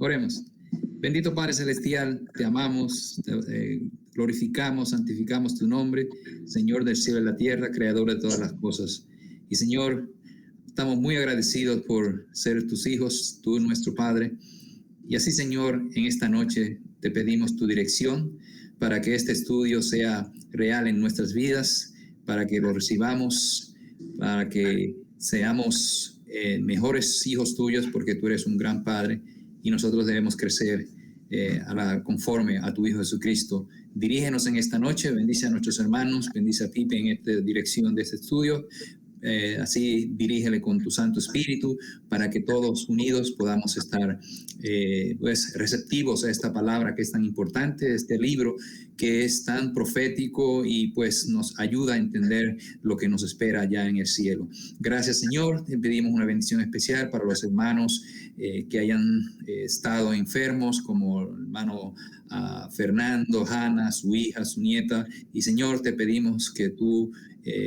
Oremos. Bendito Padre Celestial, te amamos, te glorificamos, santificamos tu nombre, Señor del cielo y la tierra, creador de todas las cosas. Y Señor, estamos muy agradecidos por ser tus hijos, tú nuestro Padre. Y así, Señor, en esta noche te pedimos tu dirección para que este estudio sea real en nuestras vidas, para que lo recibamos, para que seamos mejores hijos tuyos, porque tú eres un gran Padre y nosotros debemos crecer conforme a tu Hijo Jesucristo. Dirígenos en esta noche, bendice a nuestros hermanos, bendice a Pipe en esta dirección de este estudio. Así dirígele con tu Santo Espíritu para que todos unidos podamos estar pues receptivos a esta palabra que es tan importante, este libro que es tan profético y pues nos ayuda a entender lo que nos espera ya en el cielo. Gracias, Señor. Te pedimos una bendición especial para los hermanos que hayan estado enfermos, como el hermano Fernando, Hanna, su hija, su nieta. Y Señor, te pedimos que tú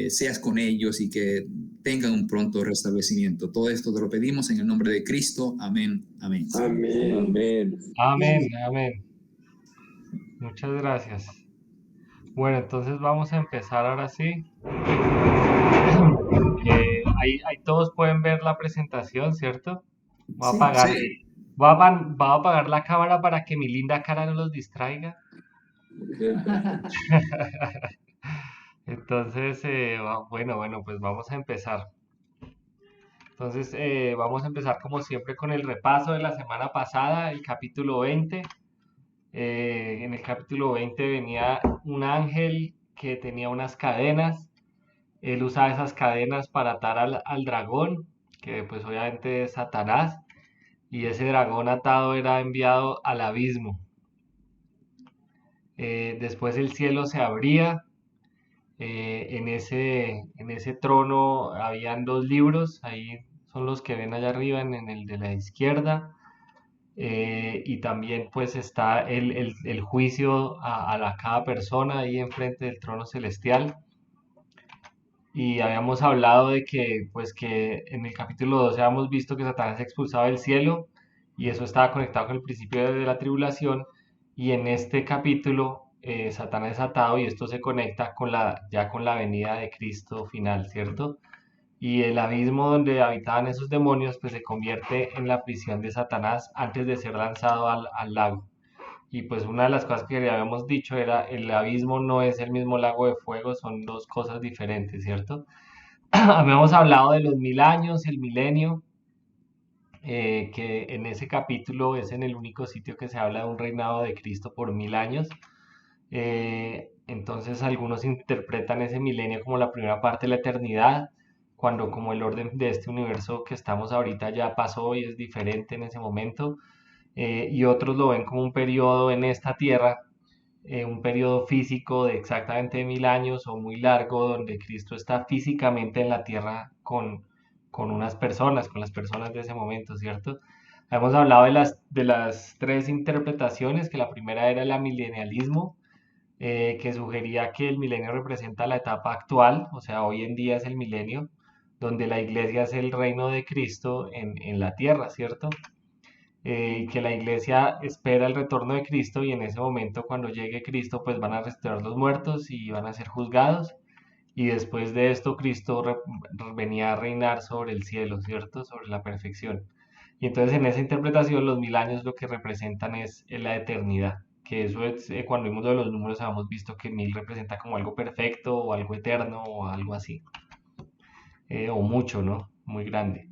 seas con ellos y que tengan un pronto restablecimiento. Todo esto te lo pedimos en el nombre de Cristo. Amén. Amén. Amén. Amén. Amén, amén. Muchas gracias. Bueno, entonces vamos a empezar ahora sí. Ahí todos pueden ver la presentación, ¿cierto? Voy a apagar, Sí. voy a apagar la cámara para que mi linda cara no los distraiga. Entonces, bueno, pues vamos a empezar. Entonces, vamos a empezar como siempre con el repaso de la semana pasada, el capítulo 20. En el capítulo 20 venía un ángel que tenía unas cadenas. Él usaba esas cadenas para atar al dragón, que pues obviamente es Satanás, y ese dragón atado era enviado al abismo. Después el cielo se abría. En ese trono habían dos libros, ahí son los que ven allá arriba en el de la izquierda. Y también pues está el juicio a cada persona ahí enfrente del trono celestial. Y habíamos hablado de que pues que en el capítulo 12 habíamos visto que Satanás expulsaba del cielo y eso estaba conectado con el principio de la tribulación, y en este capítulo Satanás es atado y esto se conecta ya con la venida de Cristo final, ¿cierto? Y el abismo donde habitaban esos demonios pues se convierte en la prisión de Satanás antes de ser lanzado al lago. Y pues una de las cosas que le habíamos dicho era el abismo no es el mismo lago de fuego, son dos cosas diferentes, ¿cierto? Habíamos hablado de los 1000 años, el milenio, que en ese capítulo es en el único sitio que se habla de un reinado de Cristo por 1000 años. Entonces algunos interpretan ese milenio como la primera parte de la eternidad, cuando como el orden de este universo que estamos ahorita ya pasó y es diferente en ese momento, y otros lo ven como un periodo en esta tierra, un periodo físico de exactamente 1000 años o muy largo, donde Cristo está físicamente en la tierra con unas personas, con las personas de ese momento, ¿cierto? Hemos hablado de las tres interpretaciones, que la primera era el amilenialismo, que sugería que el milenio representa la etapa actual, o sea, hoy en día es el milenio, donde la iglesia es el reino de Cristo en la tierra, ¿cierto? Que la iglesia espera el retorno de Cristo y en ese momento cuando llegue Cristo pues van a resucitar los muertos y van a ser juzgados, y después de esto Cristo venía a reinar sobre el cielo, ¿cierto? Sobre la perfección. Y entonces en esa interpretación los 1000 años lo que representan es la eternidad, que eso es, cuando vimos lo de los números habíamos visto que 1000 representa como algo perfecto o algo eterno o algo así, o mucho, ¿no? Muy grande.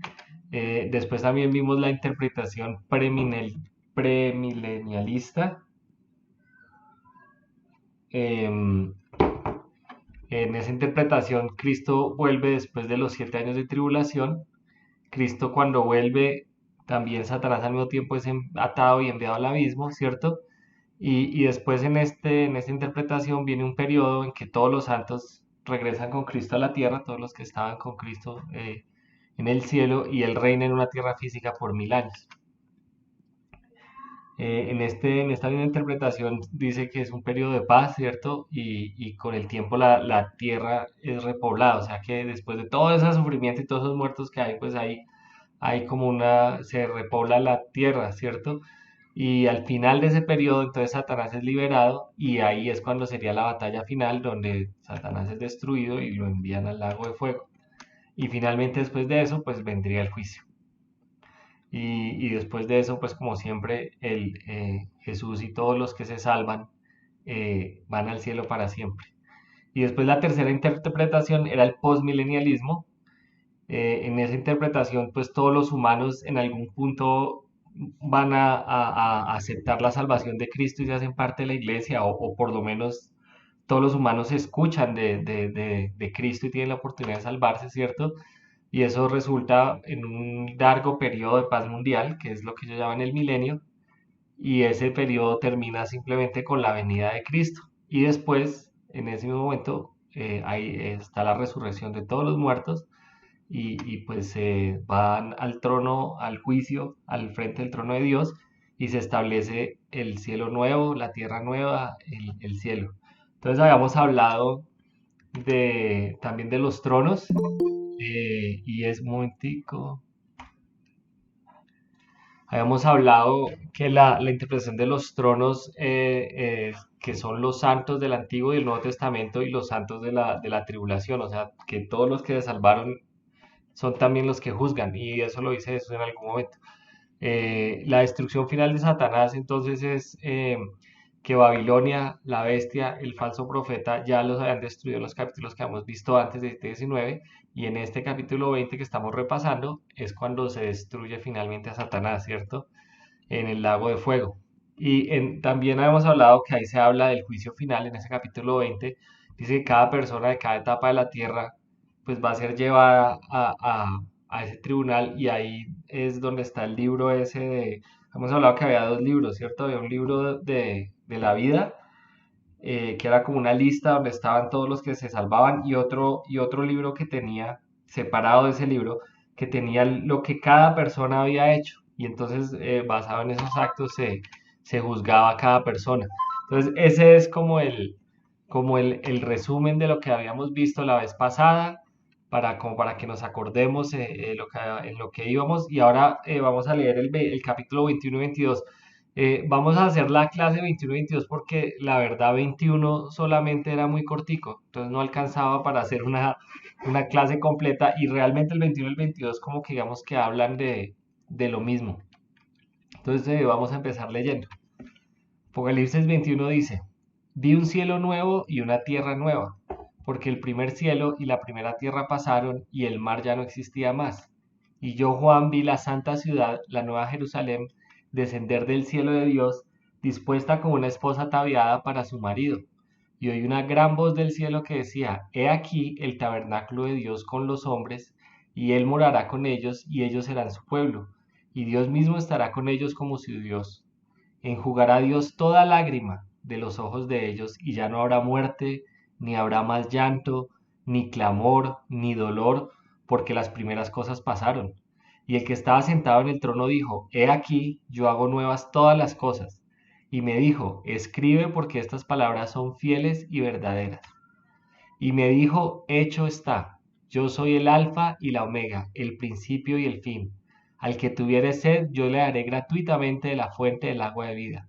Después también vimos la interpretación premilenialista. En esa interpretación, Cristo vuelve después de los 7 años de tribulación. Cristo cuando vuelve, también Satanás al mismo tiempo es atado y enviado al abismo, ¿cierto? Y después en esta interpretación viene un periodo en que todos los santos regresan con Cristo a la tierra, todos los que estaban con Cristo en el cielo, y Él reina en una tierra física por 1000 años. En esta misma interpretación dice que es un periodo de paz, ¿cierto? Y con el tiempo la tierra es repoblada, o sea que después de todo ese sufrimiento y todos esos muertos que hay, pues hay como se repobla la tierra, ¿cierto? Y al final de ese periodo, entonces Satanás es liberado y ahí es cuando sería la batalla final donde Satanás es destruido y lo envían al lago de fuego. Y finalmente después de eso, pues vendría el juicio. Y después de eso, pues como siempre, Jesús y todos los que se salvan van al cielo para siempre. Y después la tercera interpretación era el postmilenialismo. En esa interpretación, pues todos los humanos en algún punto van a aceptar la salvación de Cristo y se hacen parte de la iglesia, o por lo menos todos los humanos escuchan de Cristo y tienen la oportunidad de salvarse, ¿cierto? Y eso resulta en un largo periodo de paz mundial, que es lo que ellos llaman el milenio, y ese periodo termina simplemente con la venida de Cristo. Y después, en ese mismo momento, ahí está la resurrección de todos los muertos y pues van al trono, al juicio, al frente del trono de Dios y se establece el cielo nuevo, la tierra nueva, el cielo. Entonces habíamos hablado también de los tronos y es muy tico. Habíamos hablado que la interpretación de los tronos, que son los santos del Antiguo y el Nuevo Testamento y los santos de la tribulación, o sea, que todos los que se salvaron son también los que juzgan, y eso lo dice Jesús en algún momento. La destrucción final de Satanás entonces es que Babilonia, la bestia, el falso profeta ya los habían destruido en los capítulos que hemos visto antes de este 19 y en este capítulo 20 que estamos repasando es cuando se destruye finalmente a Satanás, ¿cierto? En el lago de fuego. Y también habíamos hablado que ahí se habla del juicio final en ese capítulo 20. Dice que cada persona de cada etapa de la tierra pues va a ser llevada a ese tribunal y ahí es donde está el libro ese de... Hemos hablado que había dos libros, ¿cierto? Había un libro de la vida, que era como una lista donde estaban todos los que se salvaban y otro libro que tenía, separado de ese libro, que tenía lo que cada persona había hecho. Y entonces, basado en esos actos, se juzgaba a cada persona. Entonces, ese es como el resumen de lo que habíamos visto la vez pasada, como para que nos acordemos en lo que íbamos. Y ahora vamos a leer el capítulo 21 y 22. Vamos a hacer la clase 21 y 22 porque la verdad 21 solamente era muy cortico, entonces no alcanzaba para hacer una clase completa y realmente el 21 y el 22 como que digamos que hablan de lo mismo. Entonces vamos a empezar leyendo. Apocalipsis 21 dice, vi un cielo nuevo y una tierra nueva, porque el primer cielo y la primera tierra pasaron y el mar ya no existía más. Y yo, Juan, vi la santa ciudad, la nueva Jerusalén, descender del cielo de Dios, dispuesta como una esposa ataviada para su marido. Y oí una gran voz del cielo que decía, He aquí el tabernáculo de Dios con los hombres, y él morará con ellos, y ellos serán su pueblo, y Dios mismo estará con ellos como su Dios. Enjugará Dios toda lágrima de los ojos de ellos, y ya no habrá muerte, ni habrá más llanto, ni clamor, ni dolor, porque las primeras cosas pasaron. Y el que estaba sentado en el trono dijo, He aquí, yo hago nuevas todas las cosas. Y me dijo, escribe porque estas palabras son fieles y verdaderas. Y me dijo, hecho está, yo soy el alfa y la omega, el principio y el fin. Al que tuviere sed, yo le daré gratuitamente de la fuente del agua de vida.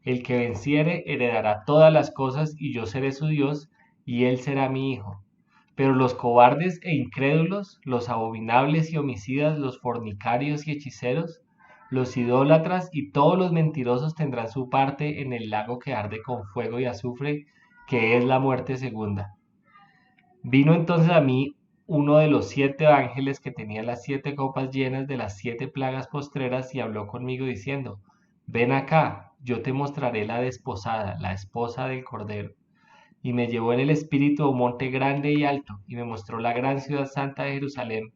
El que venciere heredará todas las cosas y yo seré su Dios y él será mi hijo. Pero los cobardes e incrédulos, los abominables y homicidas, los fornicarios y hechiceros, los idólatras y todos los mentirosos tendrán su parte en el lago que arde con fuego y azufre, que es la muerte segunda. Vino entonces a mí uno de los 7 ángeles que tenía las 7 copas llenas de las 7 plagas postreras y habló conmigo diciendo, ven acá, yo te mostraré la desposada, la esposa del Cordero. Y me llevó en el espíritu a un monte grande y alto, y me mostró la gran ciudad santa de Jerusalén,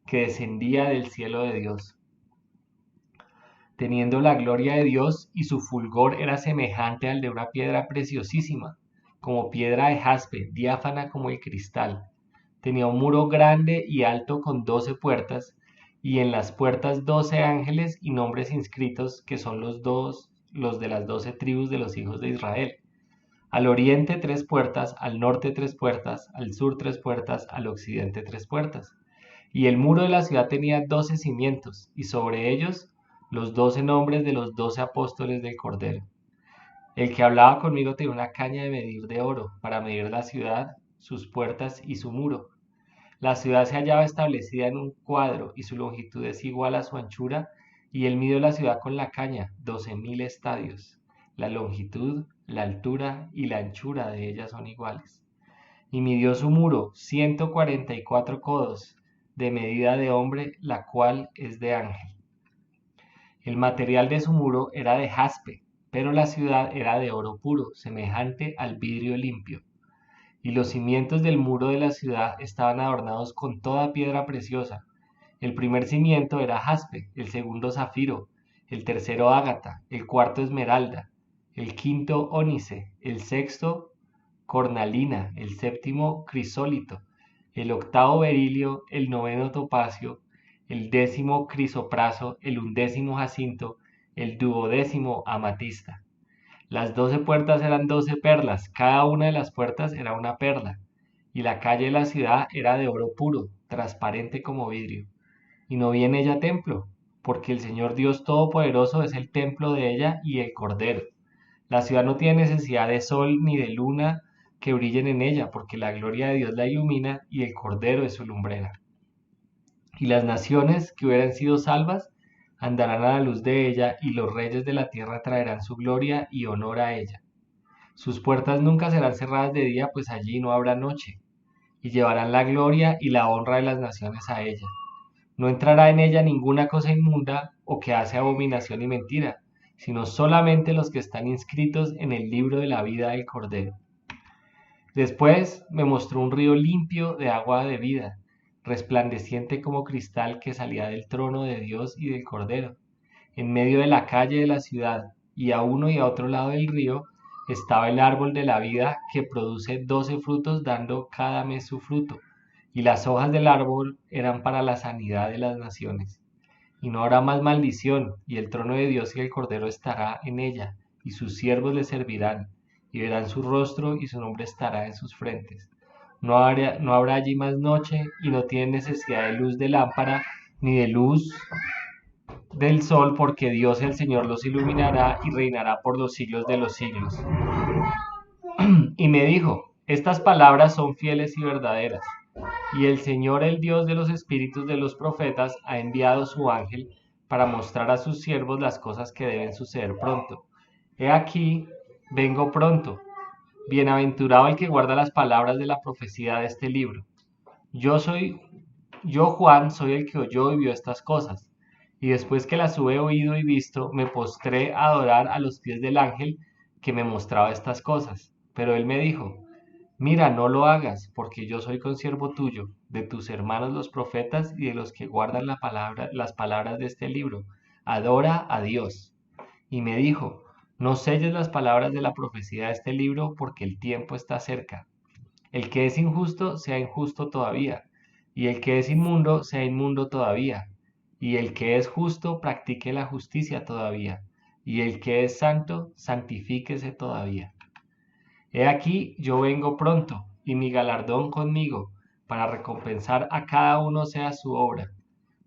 que descendía del cielo de Dios, teniendo la gloria de Dios, y su fulgor era semejante al de una piedra preciosísima, como piedra de jaspe, diáfana como el cristal. Tenía un muro grande y alto con 12 puertas, y en las puertas 12 ángeles y nombres inscritos, que son los de las 12 tribus de los hijos de Israel. Al oriente 3 puertas, al norte 3 puertas, al sur 3 puertas, al occidente 3 puertas. Y el muro de la ciudad tenía 12 cimientos, y sobre ellos los 12 nombres de los 12 apóstoles del Cordero. El que hablaba conmigo tenía una caña de medir de oro para medir la ciudad, sus puertas y su muro. La ciudad se hallaba establecida en un cuadro y su longitud es igual a su anchura, y él midió la ciudad con la caña, 12.000 estadios. La longitud, la altura y la anchura de ella son iguales. Y midió su muro, 144 codos, de medida de hombre, la cual es de ángel. El material de su muro era de jaspe, pero la ciudad era de oro puro, semejante al vidrio limpio. Y los cimientos del muro de la ciudad estaban adornados con toda piedra preciosa. El primer cimiento era jaspe, el segundo zafiro, el tercero ágata, el cuarto esmeralda, el quinto ónice, el sexto cornalina, el séptimo crisólito, el octavo berilio, el noveno topacio, el décimo crisopraso, el undécimo jacinto, el duodécimo amatista. Las 12 puertas eran 12 perlas, cada una de las puertas era una perla, y la calle de la ciudad era de oro puro, transparente como vidrio. Y no vi en ella templo, porque el Señor Dios Todopoderoso es el templo de ella y el Cordero. La ciudad no tiene necesidad de sol ni de luna que brillen en ella, porque la gloria de Dios la ilumina y el Cordero es su lumbrera. Y las naciones que hubieran sido salvas andarán a la luz de ella, y los reyes de la tierra traerán su gloria y honor a ella. Sus puertas nunca serán cerradas de día, pues allí no habrá noche, y llevarán la gloria y la honra de las naciones a ella. No entrará en ella ninguna cosa inmunda o que hace abominación y mentira, sino solamente los que están inscritos en el libro de la vida del Cordero. Después me mostró un río limpio de agua de vida, resplandeciente como cristal, que salía del trono de Dios y del Cordero, en medio de la calle de la ciudad, y a uno y a otro lado del río estaba el árbol de la vida, que produce 12 frutos, dando cada mes su fruto, y las hojas del árbol eran para la sanidad de las naciones. Y no habrá más maldición, y el trono de Dios y el Cordero estará en ella, y sus siervos le servirán, y verán su rostro, y su nombre estará en sus frentes. No habrá allí más noche, y no tienen necesidad de luz de lámpara, ni de luz del sol, porque Dios el Señor los iluminará y reinará por los siglos de los siglos. Y me dijo: estas palabras son fieles y verdaderas, y el Señor, el Dios de los espíritus de los profetas, ha enviado su ángel para mostrar a sus siervos las cosas que deben suceder pronto. He aquí, vengo pronto. Bienaventurado el que guarda las palabras de la profecía de este libro. Yo, Juan, soy el que oyó y vio estas cosas. Y después que las hube oído y visto, me postré a adorar a los pies del ángel que me mostraba estas cosas. Pero él me dijo: mira, no lo hagas, porque yo soy consiervo tuyo, de tus hermanos los profetas y de los que guardan las palabras de este libro. Adora a Dios. Y me dijo: no selles las palabras de la profecía de este libro, porque el tiempo está cerca. El que es injusto sea injusto todavía, y el que es inmundo sea inmundo todavía, y el que es justo practique la justicia todavía, y el que es santo santifíquese todavía. He aquí, yo vengo pronto, y mi galardón conmigo, para recompensar a cada uno sea su obra.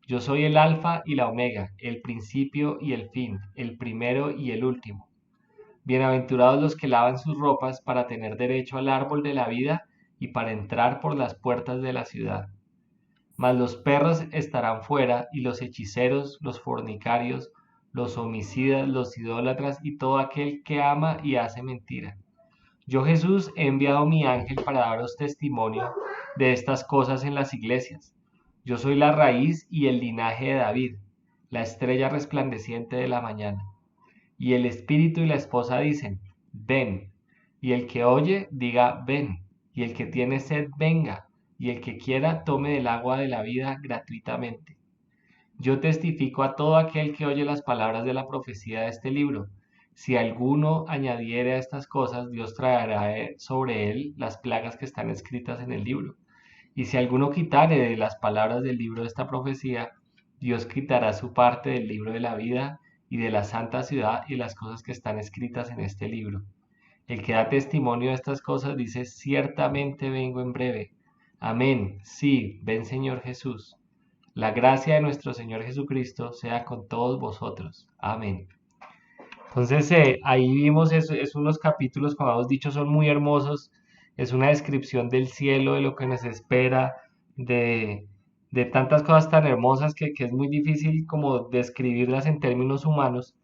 Yo soy el Alfa y la Omega, el principio y el fin, el primero y el último. Bienaventurados los que lavan sus ropas para tener derecho al árbol de la vida y para entrar por las puertas de la ciudad. Mas los perros estarán fuera, y los hechiceros, los fornicarios, los homicidas, los idólatras y todo aquel que ama y hace mentira. Yo, Jesús, he enviado mi ángel para daros testimonio de estas cosas en las iglesias. Yo soy la raíz y el linaje de David, la estrella resplandeciente de la mañana. Y el espíritu y la esposa dicen: ven. Y el que oye, diga: ven. Y el que tiene sed, venga. Y el que quiera, tome del agua de la vida gratuitamente. Yo testifico a todo aquel que oye las palabras de la profecía de este libro. Si alguno añadiere a estas cosas, Dios traerá sobre él las plagas que están escritas en el libro. Y si alguno quitare de las palabras del libro de esta profecía, Dios quitará su parte del libro de la vida y de la santa ciudad y las cosas que están escritas en este libro. El que da testimonio de estas cosas dice: ciertamente vengo en breve. Amén. Sí, ven Señor Jesús. La gracia de nuestro Señor Jesucristo sea con todos vosotros. Amén. Entonces ahí vimos es unos capítulos, como hemos dicho, son muy hermosos. Es una descripción del cielo, de lo que nos espera, de, de tantas cosas tan hermosas que es muy difícil como describirlas en términos humanos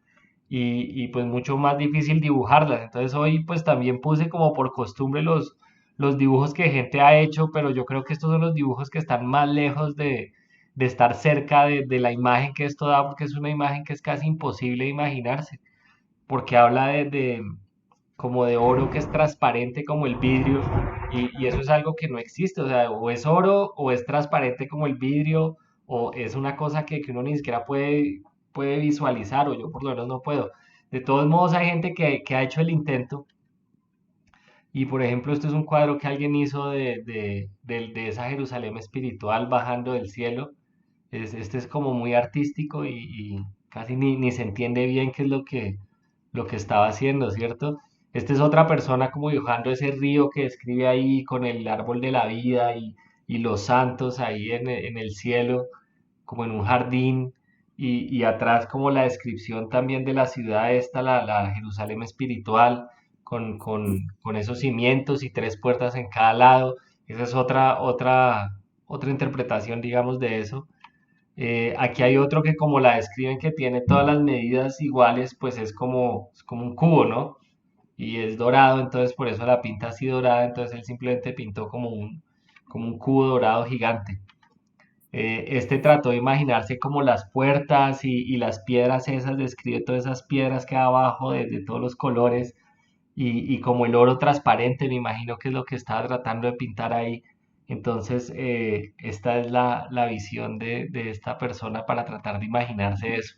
y pues mucho más difícil dibujarlas. Entonces hoy pues también puse como por costumbre los dibujos que gente ha hecho, pero yo creo que estos son los dibujos que están más lejos de estar cerca de la imagen que esto da, porque es una imagen que es casi imposible de imaginarse porque habla como de oro que es transparente como el vidrio y eso es algo que no existe, o sea, o es oro o es transparente como el vidrio o es una cosa que uno ni siquiera puede visualizar o yo por lo menos no puedo. De todos modos hay gente que ha hecho el intento y por ejemplo este es un cuadro que alguien hizo de esa Jerusalén espiritual bajando del cielo. Este es como muy artístico y casi ni se entiende bien qué es lo que estaba haciendo, ¿cierto? Esta es otra persona como dibujando ese río que describe ahí con el árbol de la vida y los santos ahí en el cielo, como en un jardín, y atrás como la descripción también de la ciudad esta, la Jerusalén espiritual, con esos cimientos y tres puertas en cada lado. Esa es otra interpretación, digamos, de eso. Aquí hay otro que como la describen que tiene todas las medidas iguales, pues es como un cubo, ¿no? Y es dorado, entonces por eso la pinta así dorada, entonces él simplemente pintó como un cubo dorado gigante. Este trató de imaginarse como las puertas y las piedras esas, describe todas esas piedras que hay abajo de todos los colores y como el oro transparente, me imagino que es lo que estaba tratando de pintar ahí. Entonces, esta es la visión de esta persona para tratar de imaginarse eso.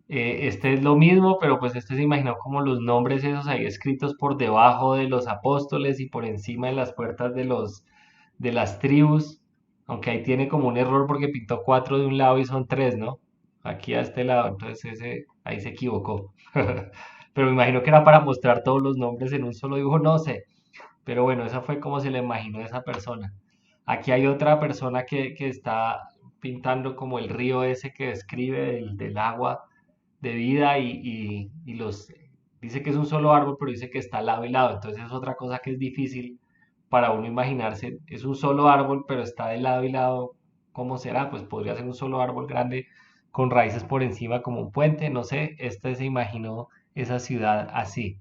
Este es lo mismo, pero pues este se imaginó como los nombres esos ahí escritos por debajo de los apóstoles y por encima de las puertas de las tribus, aunque ahí tiene como un error porque pintó cuatro de un lado y son tres, ¿no? Aquí a este lado, entonces ahí se equivocó. Pero me imagino que era para mostrar todos los nombres en un solo dibujo, no sé. Pero bueno, esa fue como se le imaginó a esa persona. Aquí hay otra persona que está pintando como el río ese que describe del agua de vida dice que es un solo árbol, pero dice que está lado y lado. Entonces es otra cosa que es difícil para uno imaginarse. Es un solo árbol, pero está de lado y lado. ¿Cómo será? Pues podría ser un solo árbol grande con raíces por encima como un puente. No sé, este se imaginó esa ciudad así.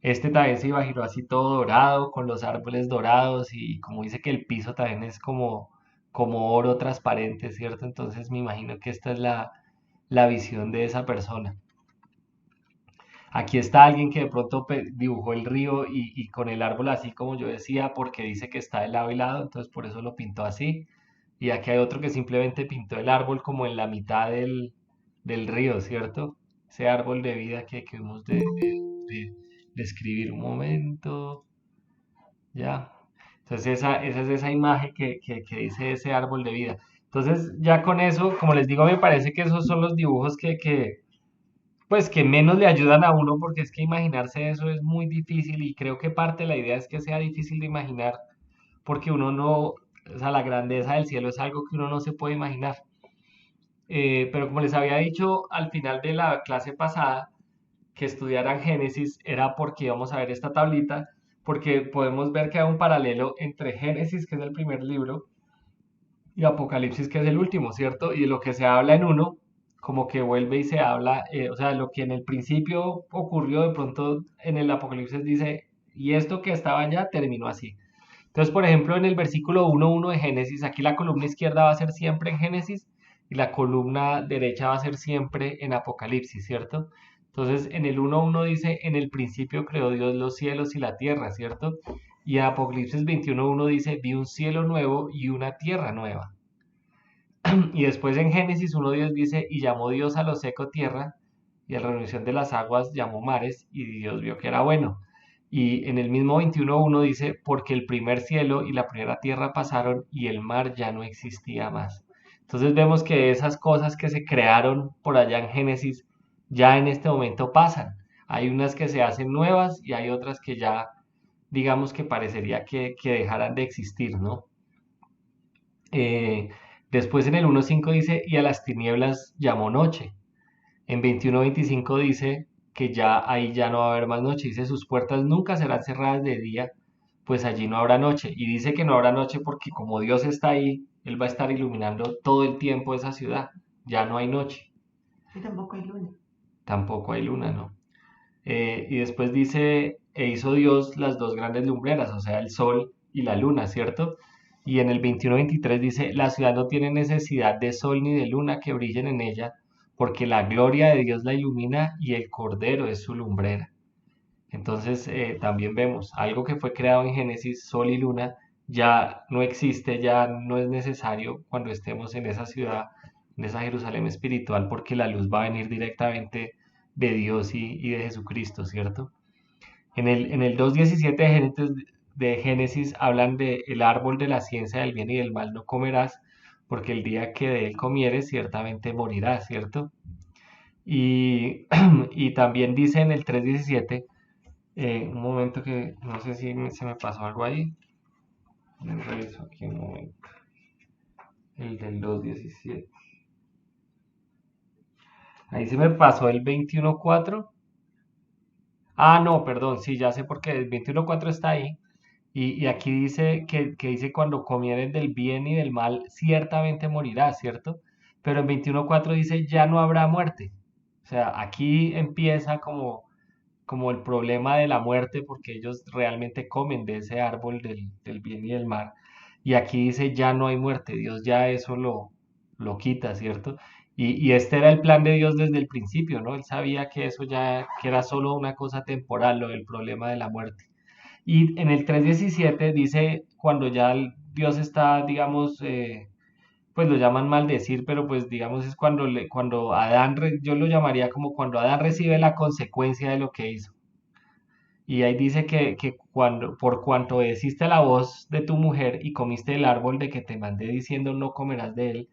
Este también se imaginó así todo dorado, con los árboles dorados y como dice que el piso también es como oro transparente, ¿cierto? Entonces me imagino que esta es la visión de esa persona. Aquí está alguien que de pronto dibujó el río y con el árbol así como yo decía, porque dice que está de lado y lado, entonces por eso lo pintó así. Y aquí hay otro que simplemente pintó el árbol como en la mitad del río, ¿cierto? Ese árbol de vida que hemos de escribir un momento, ya. Entonces esa es esa imagen que dice ese árbol de vida. Entonces ya con eso, como les digo, me parece que esos son los dibujos pues que menos le ayudan a uno porque es que imaginarse eso es muy difícil y creo que parte de la idea es que sea difícil de imaginar porque uno no, o sea, la grandeza del cielo es algo que uno no se puede imaginar. Pero como les había dicho al final de la clase pasada, que estudiaran Génesis era porque íbamos a ver esta tablita, porque podemos ver que hay un paralelo entre Génesis, que es el primer libro, y Apocalipsis, que es el último, ¿cierto? Y de lo que se habla en uno, como que vuelve y se habla, o sea, lo que en el principio ocurrió, de pronto en el Apocalipsis dice, y esto que estaba allá terminó así. Entonces, por ejemplo, en el versículo 1.1 de Génesis, aquí la columna izquierda va a ser siempre en Génesis y la columna derecha va a ser siempre en Apocalipsis, ¿cierto? Entonces, en el 1.1 dice, en el principio creó Dios los cielos y la tierra, ¿cierto? Y en Apocalipsis 21.1 dice, vi un cielo nuevo y una tierra nueva. Y después en Génesis 1.10 dice, y llamó Dios a lo seco tierra, y a la reunión de las aguas llamó mares, y Dios vio que era bueno. Y en el mismo 21.1 dice, porque el primer cielo y la primera tierra pasaron, y el mar ya no existía más. Entonces vemos que esas cosas que se crearon por allá en Génesis, ya en este momento pasan. Hay unas que se hacen nuevas y hay otras que ya, digamos que parecería que dejaran de existir, ¿no? Eh, Después en el 1.5 dice, y a las tinieblas llamó noche. En 21.25 dice que ya ahí ya no va a haber más noche. Dice, sus puertas nunca serán cerradas de día, pues allí no habrá noche. Y dice que no habrá noche porque como Dios está ahí, Él va a estar iluminando todo el tiempo esa ciudad. Ya no hay noche. Y tampoco hay luna. Tampoco hay luna, ¿no? Y después dice, e hizo Dios las dos grandes lumbreras, o sea, el sol y la luna, ¿cierto? Y en el 21-23 dice, la ciudad no tiene necesidad de sol ni de luna que brillen en ella, porque la gloria de Dios la ilumina y el Cordero es su lumbrera. Entonces también vemos algo que fue creado en Génesis, sol y luna, ya no existe, ya no es necesario cuando estemos en esa ciudad, en esa Jerusalén espiritual, porque la luz va a venir directamente de Dios y de Jesucristo, ¿cierto? En el 2.17 de Génesis hablan de el árbol de la ciencia del bien y del mal no comerás, porque el día que de él comieres ciertamente morirás, ¿cierto? Y, y también dice en el 3.17, un momento que no sé si se me pasó algo ahí. Reviso aquí un momento. El del 2.17. Ahí se me pasó el 21.4. Ah, no, perdón, sí, ya sé por qué. El 21.4 está ahí. Y aquí dice que dice cuando comieren del bien y del mal, ciertamente morirás, ¿cierto? Pero en 21.4 dice ya no habrá muerte. O sea, aquí empieza como el problema de la muerte, porque ellos realmente comen de ese árbol del bien y del mal. Y aquí dice, ya no hay muerte, Dios ya eso lo quita, ¿cierto? Y este era el plan de Dios desde el principio, ¿no? Él sabía que eso ya, que era solo una cosa temporal, lo del problema de la muerte. Y en el 3.17 dice, cuando ya Dios está, digamos, pues lo llaman maldecir, pero pues digamos es cuando Adán, yo lo llamaría como cuando Adán recibe la consecuencia de lo que hizo. Y ahí dice que por cuanto obedeciste la voz de tu mujer y comiste el árbol de que te mandé diciendo no comerás de él,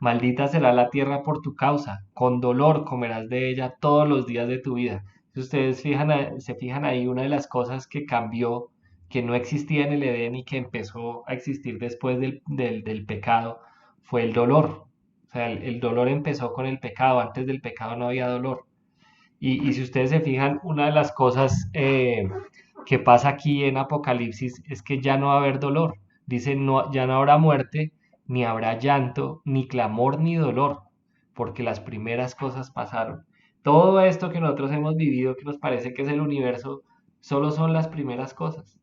maldita será la tierra por tu causa, con dolor comerás de ella todos los días de tu vida. Si ustedes se fijan ahí, una de las cosas que cambió, que no existía en el Edén y que empezó a existir después del pecado, fue el dolor. O sea, el dolor empezó con el pecado, antes del pecado no había dolor. Y si ustedes se fijan, una de las cosas que pasa aquí en Apocalipsis es que ya no va a haber dolor. Dice, no, ya no habrá muerte, ni habrá llanto, ni clamor, ni dolor, porque las primeras cosas pasaron. Todo esto que nosotros hemos vivido, que nos parece que es el universo, solo son las primeras cosas.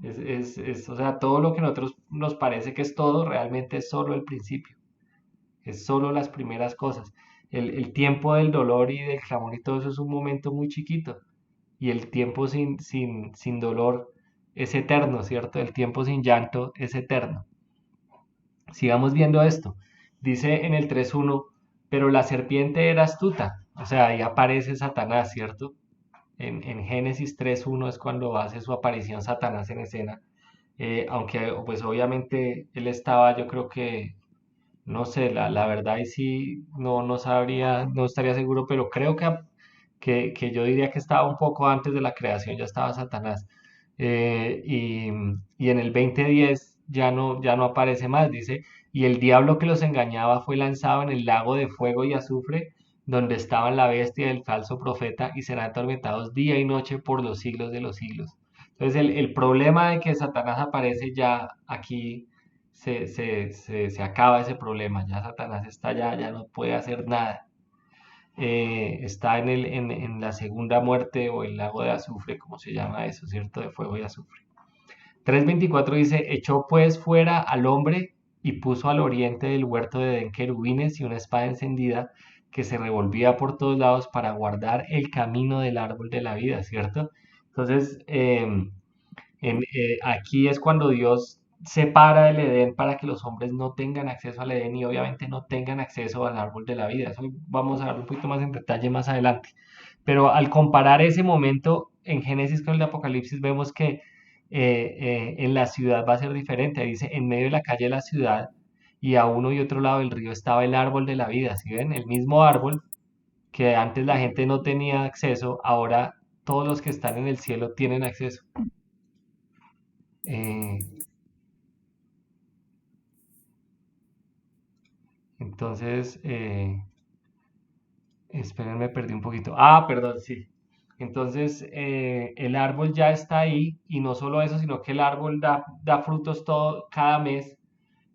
O sea, todo lo que a nosotros nos parece que es todo, realmente es solo el principio. Es solo las primeras cosas. El tiempo del dolor y del clamor y todo eso es un momento muy chiquito. Y el tiempo sin dolor es eterno, ¿cierto? El tiempo sin llanto es eterno. Sigamos viendo esto. Dice en el 3.1, pero la serpiente era astuta. O sea, ahí aparece Satanás, ¿cierto? En Génesis 3.1 es cuando hace su aparición Satanás en escena. Aunque pues obviamente él estaba, yo creo que no sé, la verdad y sí no sabría, no estaría seguro, pero creo que yo diría que estaba un poco antes de la creación, ya estaba Satanás. Y en el 20:10 ya no aparece más, dice, y el diablo que los engañaba fue lanzado en el lago de fuego y azufre, donde estaban la bestia y el falso profeta, y serán atormentados día y noche por los siglos de los siglos. Entonces el problema de que Satanás aparece ya aquí se acaba ese problema, ya Satanás está ya no puede hacer nada. Está en la segunda muerte o el lago de azufre, como se llama eso, ¿cierto? De fuego y azufre. 3.24 dice, echó pues fuera al hombre y puso al oriente del huerto de Edén querubines y una espada encendida que se revolvía por todos lados para guardar el camino del árbol de la vida, ¿cierto? Entonces, aquí es cuando Dios separa el Edén para que los hombres no tengan acceso al Edén y obviamente no tengan acceso al árbol de la vida. Eso vamos a ver un poquito más en detalle más adelante. Pero al comparar ese momento en Génesis con el de Apocalipsis, vemos que en la ciudad va a ser diferente. Dice, en medio de la calle de la ciudad y a uno y otro lado del río estaba el árbol de la vida. ¿Sí ven? El mismo árbol que antes la gente no tenía acceso, ahora todos los que están en el cielo tienen acceso. Eh, Entonces, esperen, me perdí un poquito. Ah, perdón, sí. Entonces, el árbol ya está ahí y no solo eso, sino que el árbol da frutos cada mes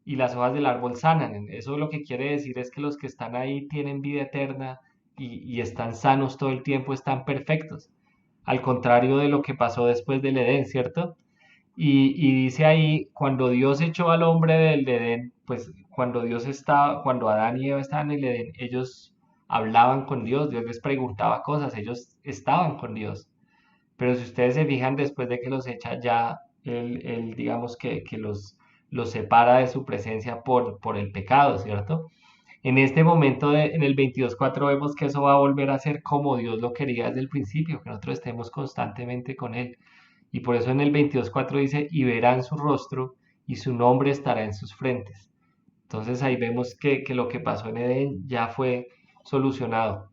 y las hojas del árbol sanan. Eso lo que quiere decir es que los que están ahí tienen vida eterna y están sanos todo el tiempo, están perfectos. Al contrario de lo que pasó después del Edén, ¿cierto? Y dice ahí, cuando Dios echó al hombre del Edén, pues cuando Adán y Eva estaban en el Edén, ellos hablaban con Dios, Dios les preguntaba cosas, ellos estaban con Dios. Pero si ustedes se fijan, después de que los echa ya, él digamos que los separa de su presencia por el pecado, ¿cierto? En este momento, en el 22:4 vemos que eso va a volver a ser como Dios lo quería desde el principio, que nosotros estemos constantemente con Él. Y por eso en el 22:4 dice, y verán su rostro y su nombre estará en sus frentes. Entonces ahí vemos que lo que pasó en Edén ya fue solucionado.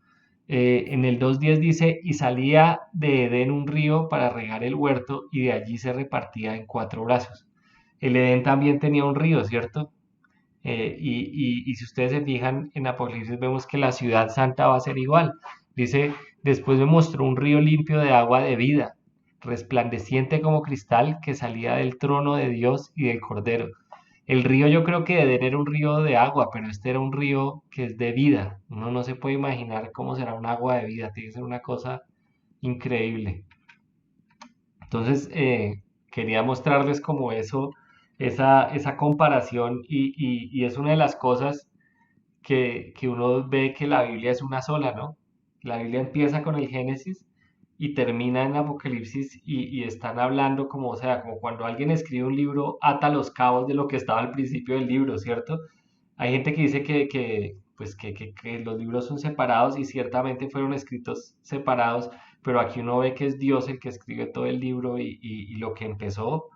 En el 2:10 dice, y salía de Edén un río para regar el huerto y de allí se repartía en 4 brazos. El Edén también tenía un río, ¿cierto? Y si ustedes se fijan en Apocalipsis vemos que la ciudad santa va a ser igual. Dice, después me mostró un río limpio de agua de vida, resplandeciente como cristal, que salía del trono de Dios y del Cordero. El río yo creo que Edén era un río de agua, pero este era un río que es de vida. Uno no se puede imaginar cómo será un agua de vida, tiene que ser una cosa increíble. Entonces, quería mostrarles como eso, esa comparación y es una de las cosas que uno ve que la Biblia es una sola, ¿no? La Biblia empieza con el Génesis y termina en Apocalipsis y están hablando como, o sea, como cuando alguien escribe un libro, ata los cabos de lo que estaba al principio del libro, ¿cierto? Hay gente que dice que los libros son separados y ciertamente fueron escritos separados, pero aquí uno ve que es Dios el que escribe todo el libro y lo que empezó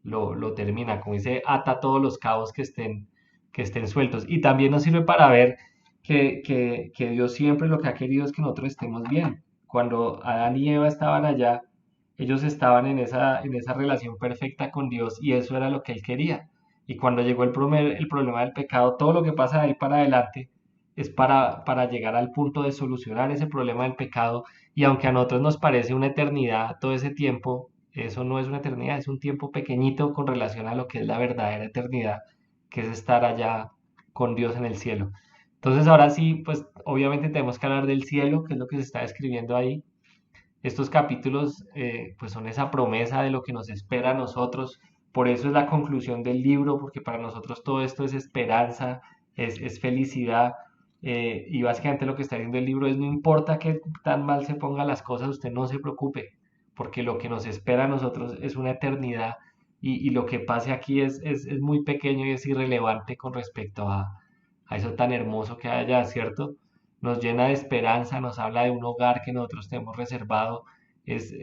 lo termina, como dice, ata todos los cabos que estén sueltos. Y también nos sirve para ver que Dios siempre lo que ha querido es que nosotros estemos bien. Cuando Adán y Eva estaban allá, ellos estaban en esa relación perfecta con Dios y eso era lo que Él quería. Y cuando llegó el problema del pecado, todo lo que pasa de ahí para adelante es para llegar al punto de solucionar ese problema del pecado. Y aunque a nosotros nos parece una eternidad todo ese tiempo, eso no es una eternidad, es un tiempo pequeñito con relación a lo que es la verdadera eternidad, que es estar allá con Dios en el cielo. Entonces ahora sí, pues obviamente tenemos que hablar del cielo, que es lo que se está describiendo ahí. Estos capítulos pues son esa promesa de lo que nos espera a nosotros. Por eso es la conclusión del libro, porque para nosotros todo esto es esperanza, es felicidad. Y básicamente lo que está diciendo el libro es, no importa qué tan mal se pongan las cosas, usted no se preocupe, porque lo que nos espera a nosotros es una eternidad y lo que pase aquí es muy pequeño y es irrelevante con respecto a eso tan hermoso que hay allá, ¿cierto? Nos llena de esperanza, nos habla de un hogar que nosotros tenemos reservado. Es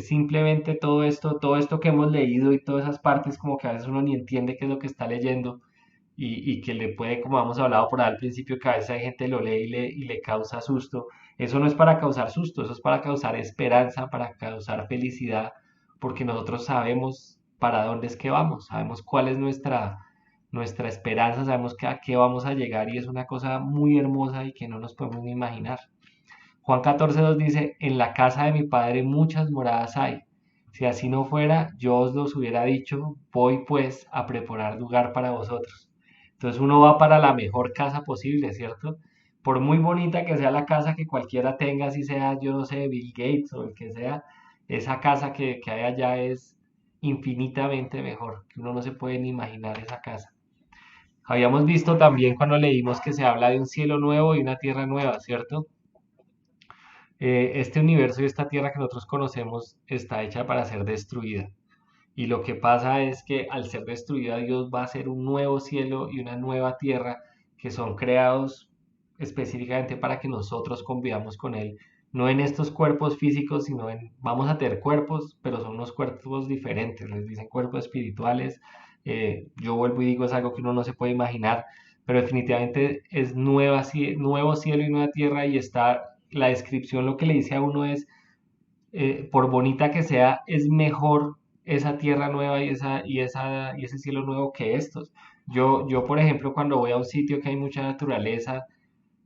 simplemente todo esto que hemos leído y todas esas partes como que a veces uno ni entiende qué es lo que está leyendo y que le puede, como hemos hablado por ahí al principio, que a veces hay gente lo lee y le causa susto. Eso no es para causar susto, eso es para causar esperanza, para causar felicidad, porque nosotros sabemos para dónde es que vamos, sabemos cuál es nuestra esperanza, sabemos que a qué vamos a llegar y es una cosa muy hermosa y que no nos podemos ni imaginar. Juan 14:2 dice, en la casa de mi padre muchas moradas hay. Si así no fuera, yo os los hubiera dicho, voy pues a preparar lugar para vosotros. Entonces uno va para la mejor casa posible, ¿cierto? Por muy bonita que sea la casa que cualquiera tenga, si sea, yo no sé, Bill Gates o el que sea, esa casa que hay allá es infinitamente mejor, que uno no se puede ni imaginar esa casa. Habíamos visto también cuando leímos que se habla de un cielo nuevo y una tierra nueva, ¿cierto? Este universo y esta tierra que nosotros conocemos está hecha para ser destruida. Y lo que pasa es que al ser destruida Dios va a hacer un nuevo cielo y una nueva tierra que son creados específicamente para que nosotros convivamos con Él. No en estos cuerpos físicos, sino vamos a tener cuerpos, pero son unos cuerpos diferentes. Les dicen cuerpos espirituales. Yo vuelvo y digo, es algo que uno no se puede imaginar, pero definitivamente es nuevo cielo y nueva tierra y está la descripción, lo que le dice a uno es, por bonita que sea, es mejor esa tierra nueva y ese cielo nuevo que estos. Yo, por ejemplo, cuando voy a un sitio que hay mucha naturaleza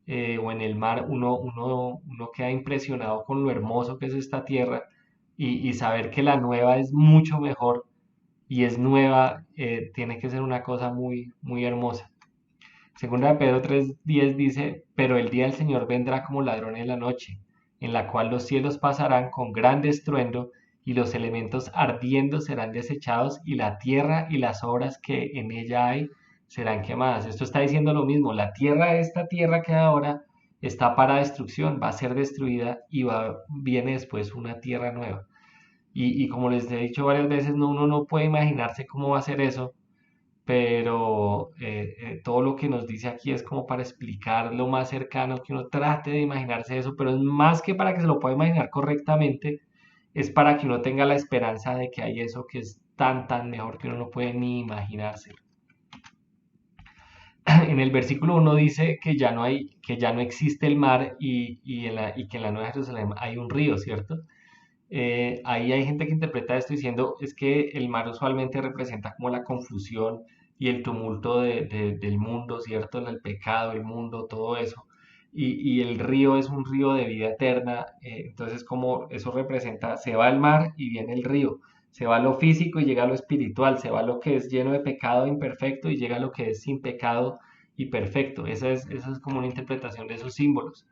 o en el mar, uno queda impresionado con lo hermoso que es esta tierra y saber que la nueva es mucho mejor y es nueva, tiene que ser una cosa muy, muy hermosa. Segunda de Pedro 3:10 dice, pero el día del Señor vendrá como ladrón en la noche, en la cual los cielos pasarán con gran estruendo y los elementos ardiendo serán desechados y la tierra y las obras que en ella hay serán quemadas. Esto está diciendo lo mismo, la tierra, esta tierra que ahora está para destrucción, va a ser destruida y viene después una tierra nueva. Y como les he dicho varias veces, uno no puede imaginarse cómo va a ser eso, pero todo lo que nos dice aquí es como para explicar lo más cercano, que uno trate de imaginarse eso, pero es más que para que se lo pueda imaginar correctamente, es para que uno tenga la esperanza de que hay eso que es tan, tan mejor que uno no puede ni imaginarse. En el versículo 1 dice que ya no existe el mar y que en la Nueva Jerusalén hay un río, ¿cierto? Ahí hay gente que interpreta esto diciendo es que el mar usualmente representa como la confusión y el tumulto del mundo, ¿cierto? El pecado, el mundo, todo eso. Y el río es un río de vida eterna, entonces como eso representa, se va el mar y viene el río, se va lo físico y llega a lo espiritual, se va lo que es lleno de pecado imperfecto y llega a lo que es sin pecado y perfecto. Esa es como una interpretación de esos símbolos.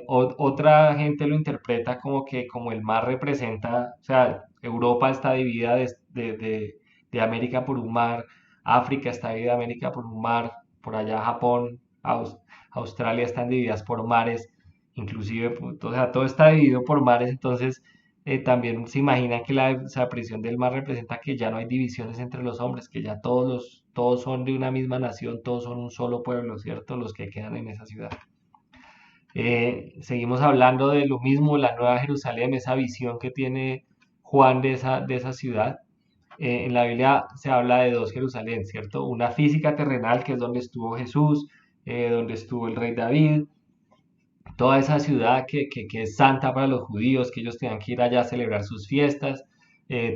Otra gente lo interpreta como que como el mar representa, o sea, Europa está dividida de América por un mar, África está dividida de América por un mar, por allá Japón, Australia están divididas por mares, inclusive, pues, o sea, todo está dividido por mares, entonces también se imagina que la desaparición del mar representa que ya no hay divisiones entre los hombres, que ya todos son de una misma nación, todos son un solo pueblo, ¿cierto? Los que quedan en esa ciudad. Seguimos hablando de lo mismo, la Nueva Jerusalén, esa visión que tiene Juan de esa ciudad. En la Biblia se habla de dos Jerusalén, ¿cierto? Una física terrenal, que es donde estuvo Jesús, donde estuvo el rey David, toda esa ciudad que es santa para los judíos, que ellos tenían que ir allá a celebrar sus fiestas,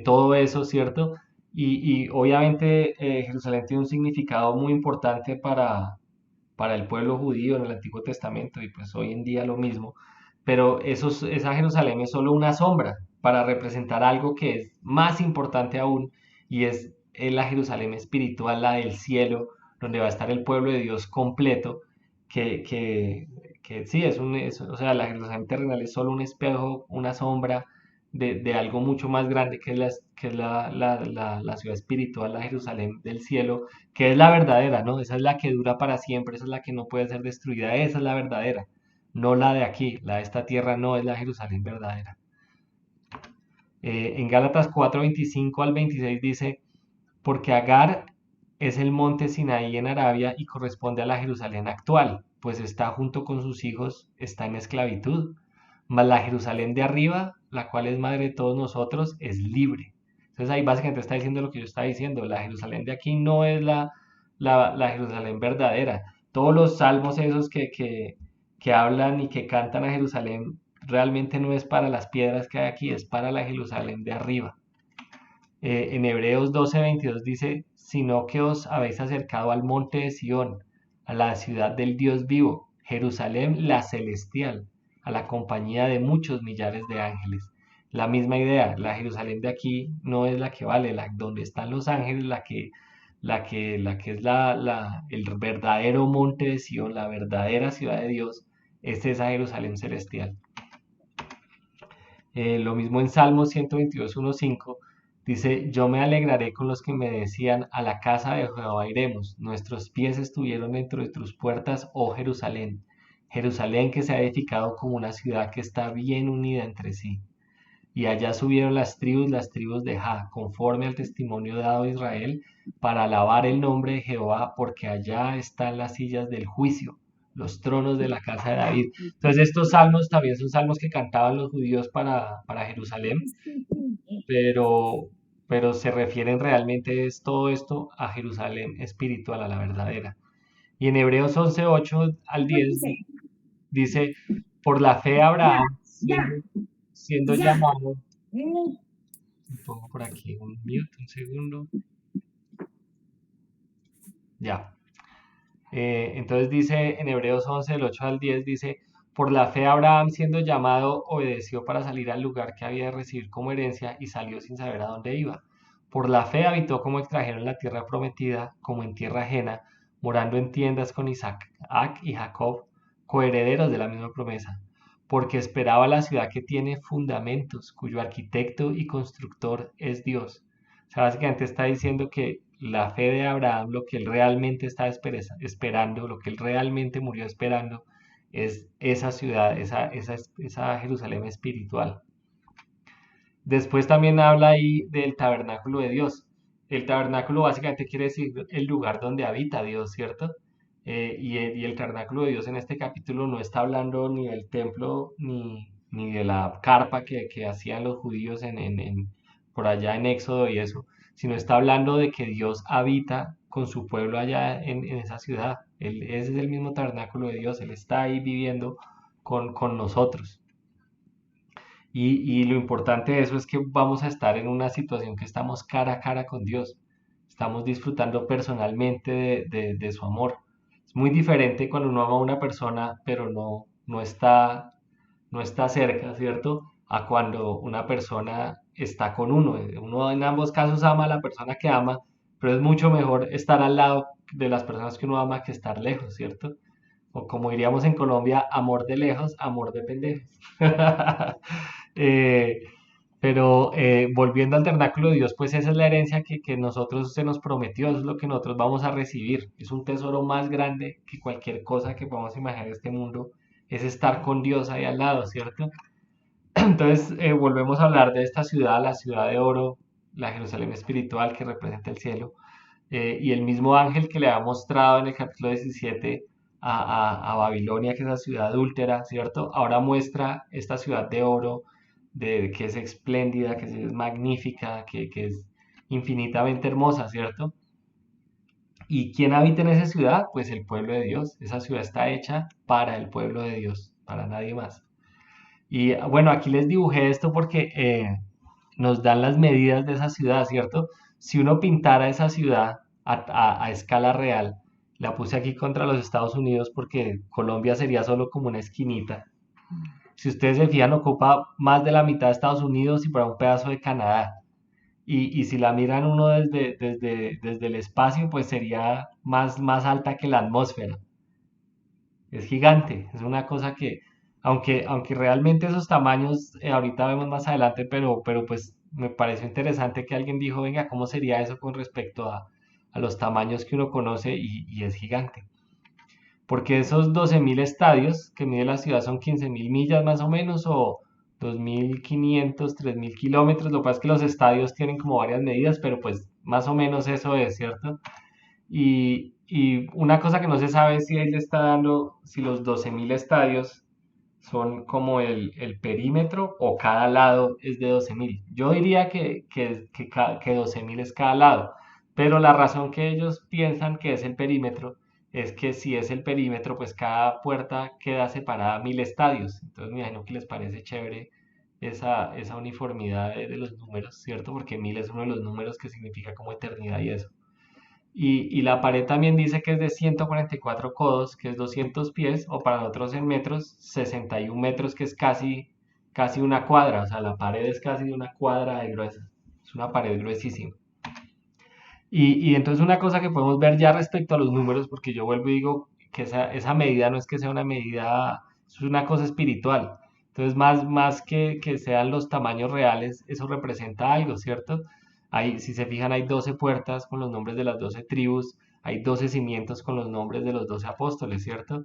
todo eso, ¿cierto? Y obviamente Jerusalén tiene un significado muy importante para el pueblo judío en el Antiguo Testamento y pues hoy en día lo mismo, pero esa Jerusalén es solo una sombra para representar algo que es más importante aún y es la Jerusalén espiritual, la del cielo, donde va a estar el pueblo de Dios completo, que, que, que sí, o sea, la Jerusalén terrenal es solo un espejo, una sombra de algo mucho más grande que es la ciudad espiritual, la Jerusalén del cielo, que es la verdadera, ¿no? Esa es la que dura para siempre, esa es la que no puede ser destruida, esa es la verdadera, no la de aquí, la de esta tierra no es la Jerusalén verdadera. En Gálatas 4:25 al 26 dice, porque Agar es el monte Sinaí en Arabia y corresponde a la Jerusalén actual, pues está junto con sus hijos, está en esclavitud. Mas la Jerusalén de arriba, la cual es madre de todos nosotros, es libre. Entonces ahí básicamente está diciendo lo que yo estaba diciendo. La Jerusalén de aquí no es la Jerusalén verdadera. Todos los salmos esos que hablan y que cantan a Jerusalén realmente no es para las piedras que hay aquí, es para la Jerusalén de arriba. En Hebreos 12:22 dice, sino que os habéis acercado al monte de Sión, a la ciudad del Dios vivo, Jerusalén la celestial, a la compañía de muchos millares de ángeles. La misma idea, la Jerusalén de aquí no es la que vale, donde están los ángeles, la que es el verdadero monte de Sión, la verdadera ciudad de Dios, es esa Jerusalén celestial. Lo mismo en Salmos 122:1-5 dice, yo me alegraré con los que me decían, a la casa de Jehová iremos. Nuestros pies estuvieron dentro de tus puertas, oh Jerusalén. Jerusalén que se ha edificado como una ciudad que está bien unida entre sí. Y allá subieron las tribus de Ja, conforme al testimonio dado a Israel, para alabar el nombre de Jehová, porque allá están las sillas del juicio, los tronos de la casa de David. Entonces estos salmos también son salmos que cantaban los judíos para Jerusalén, pero, pero se refieren realmente es todo esto a Jerusalén espiritual, a la verdadera. Y en Hebreos 11:8-10 dice, por la fe Abraham, siendo llamado, pongo por aquí un mute, un segundo. Ya. Entonces dice en Hebreos 11, del 8 al 10, dice, por la fe Abraham siendo llamado obedeció para salir al lugar que había de recibir como herencia y salió sin saber a dónde iba. Por la fe habitó como extranjero en la tierra prometida, como en tierra ajena, morando en tiendas con Isaac y Jacob, coherederos de la misma promesa, porque esperaba la ciudad que tiene fundamentos, cuyo arquitecto y constructor es Dios. O sea, básicamente está diciendo que la fe de Abraham, lo que él realmente estaba esperando, lo que él realmente murió esperando, es esa ciudad, esa Jerusalén espiritual. Después también habla ahí del tabernáculo de Dios. El tabernáculo básicamente quiere decir el lugar donde habita Dios, ¿cierto? Y el tabernáculo de Dios en este capítulo no está hablando ni del templo ni de la carpa que hacían los judíos por allá en Éxodo y eso, sino está hablando de que Dios habita con su pueblo allá en esa ciudad. Ese es el mismo tabernáculo de Dios, Él está ahí viviendo con nosotros. Y lo importante de eso es que vamos a estar en una situación que estamos cara a cara con Dios. Estamos disfrutando personalmente de su amor. Es muy diferente cuando uno ama a una persona, pero no está cerca, ¿cierto? A cuando una persona está con uno. Uno en ambos casos ama a la persona que ama, pero es mucho mejor estar al lado de las personas que uno ama que estar lejos, ¿cierto? O como diríamos en Colombia, amor de lejos, amor de pendejos. Eh, pero volviendo al tabernáculo de Dios, pues esa es la herencia que nosotros se nos prometió, eso es lo que nosotros vamos a recibir. Es un tesoro más grande que cualquier cosa que podamos imaginar en este mundo, es estar con Dios ahí al lado, ¿cierto? Entonces volvemos a hablar de esta ciudad, la ciudad de oro, la Jerusalén espiritual que representa el cielo, y el mismo ángel que le ha mostrado en el capítulo 17 a Babilonia, que es la ciudad adúltera, ¿cierto? Ahora muestra esta ciudad de oro, que es espléndida, que es magnífica, que es infinitamente hermosa, ¿cierto? ¿Y quién habita en esa ciudad? Pues el pueblo de Dios. Esa ciudad está hecha para el pueblo de Dios, para nadie más. Y bueno, aquí les dibujé esto porque nos dan las medidas de esa ciudad, ¿cierto? Si uno pintara esa ciudad a escala real, la puse aquí contra los Estados Unidos porque Colombia sería solo como una esquinita. Si ustedes se fijan, ocupa más de la mitad de Estados Unidos y para un pedazo de Canadá. Y si la miran uno desde el espacio, pues sería más alta que la atmósfera. Es gigante, es una cosa que, aunque realmente esos tamaños ahorita vemos más adelante, pero pues me pareció interesante que alguien dijo, venga, ¿cómo sería eso con respecto a los tamaños que uno conoce? Y es gigante. Porque esos 12.000 estadios que mide la ciudad son 15.000 millas más o menos, o 2.500, 3.000 kilómetros. Lo que pasa es que los estadios tienen como varias medidas, pero pues más o menos eso es, ¿cierto? Y una cosa que no se sabe es si él le está dando, si los 12.000 estadios son como el perímetro o cada lado es de 12.000. Yo diría que 12.000 es cada lado, pero la razón que ellos piensan que es el perímetro es que si es el perímetro, pues cada puerta queda separada 1.000 estadios. Entonces me imagino que les parece chévere esa uniformidad de los números, ¿cierto? Porque 1.000 es uno de los números que significa como eternidad y eso. Y la pared también dice que es de 144 codos, que es 200 pies, o para nosotros en metros, 61 metros, que es casi una cuadra. O sea, la pared es casi una cuadra de gruesa. Es una pared gruesísima. Y entonces una cosa que podemos ver ya respecto a los números, porque yo vuelvo y digo que esa medida no es que sea una medida, es una cosa espiritual. Entonces, más que sean los tamaños reales, eso representa algo, ¿cierto? Si se fijan, hay 12 puertas con los nombres de las 12 tribus, hay 12 cimientos con los nombres de los 12 apóstoles, ¿cierto?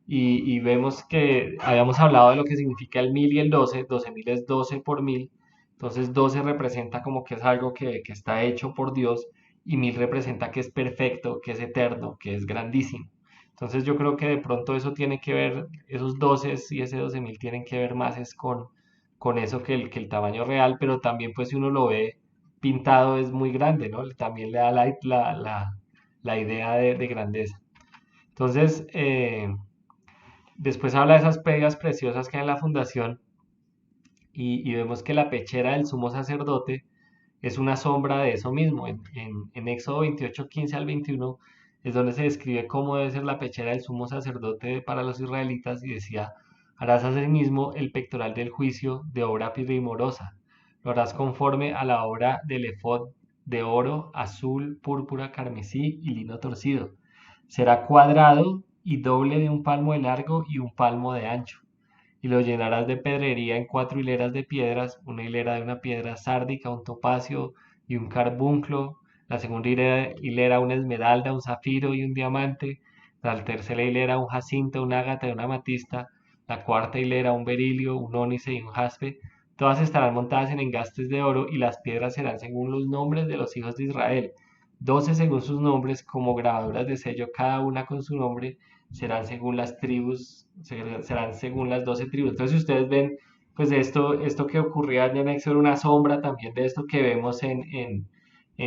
Y vemos que habíamos hablado de lo que significa el 1.000 y el 12, 12.000 es 12 por 1.000, entonces 12 representa como que es algo que está hecho por Dios y 1.000 representa que es perfecto, que es eterno, que es grandísimo. Entonces yo creo que de pronto eso tiene que ver, esos 12 y ese 12.000 tienen que ver más es con eso que el tamaño real, pero también pues si uno lo ve pintado es muy grande, ¿no? También le da la idea de grandeza. Entonces, después habla de esas pedras preciosas que hay en la fundación y vemos que la pechera del sumo sacerdote es una sombra de eso mismo. En Éxodo 28, 15 al 21 es donde se describe cómo debe ser la pechera del sumo sacerdote para los israelitas y decía, harás asimismo el pectoral del juicio de obra primorosa, lo harás conforme a la obra del efod de oro, azul, púrpura, carmesí y lino torcido. Será cuadrado y doble de un palmo de largo y un palmo de ancho. Y lo llenarás de pedrería en 4 hileras de piedras, una hilera de una piedra sárdica, un topacio y un carbunclo, la segunda hilera una esmeralda, un zafiro y un diamante, la tercera hilera un jacinto, un ágata y una amatista, la cuarta hilera un berilio, un ónice y un jaspe. Todas estarán montadas en engastes de oro y las piedras serán según los nombres de los hijos de Israel, 12 según sus nombres, como grabaduras de sello, cada una con su nombre, serán según las tribus, serán según las 12 tribus. Entonces, si ustedes ven, pues esto que ocurría en Éxodo era una sombra también de esto que vemos en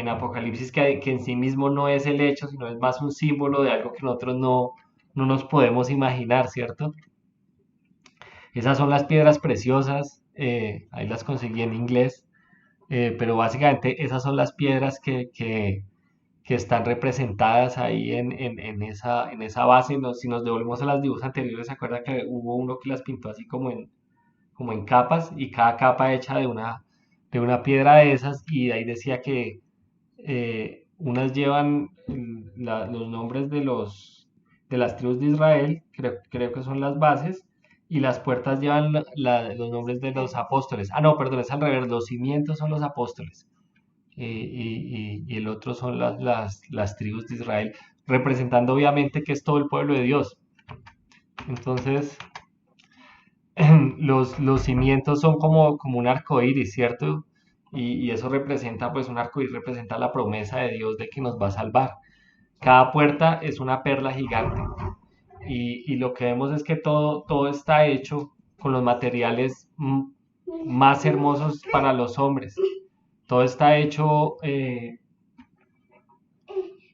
Apocalipsis, que en sí mismo no es el hecho, sino es más un símbolo de algo que nosotros no nos podemos imaginar, ¿cierto? Esas son las piedras preciosas, ahí las conseguí en inglés, pero básicamente esas son las piedras que están representadas ahí en esa base. Si nos devolvemos a las dibujos anteriores, se acuerda que hubo uno que las pintó así como en capas y cada capa hecha de una piedra de esas y ahí decía que unas llevan los nombres de las tribus de Israel, creo que son las bases, y las puertas llevan los nombres de los apóstoles. Ah, no, perdón, es al revés, los cimientos son los apóstoles y el otro son las tribus de Israel, representando obviamente que es todo el pueblo de Dios. Entonces, los cimientos son como un arco iris, ¿cierto? Y eso representa, pues un arco iris representa la promesa de Dios de que nos va a salvar. Cada puerta es una perla gigante y lo que vemos es que todo está hecho con los materiales más hermosos para los hombres. Todo está hecho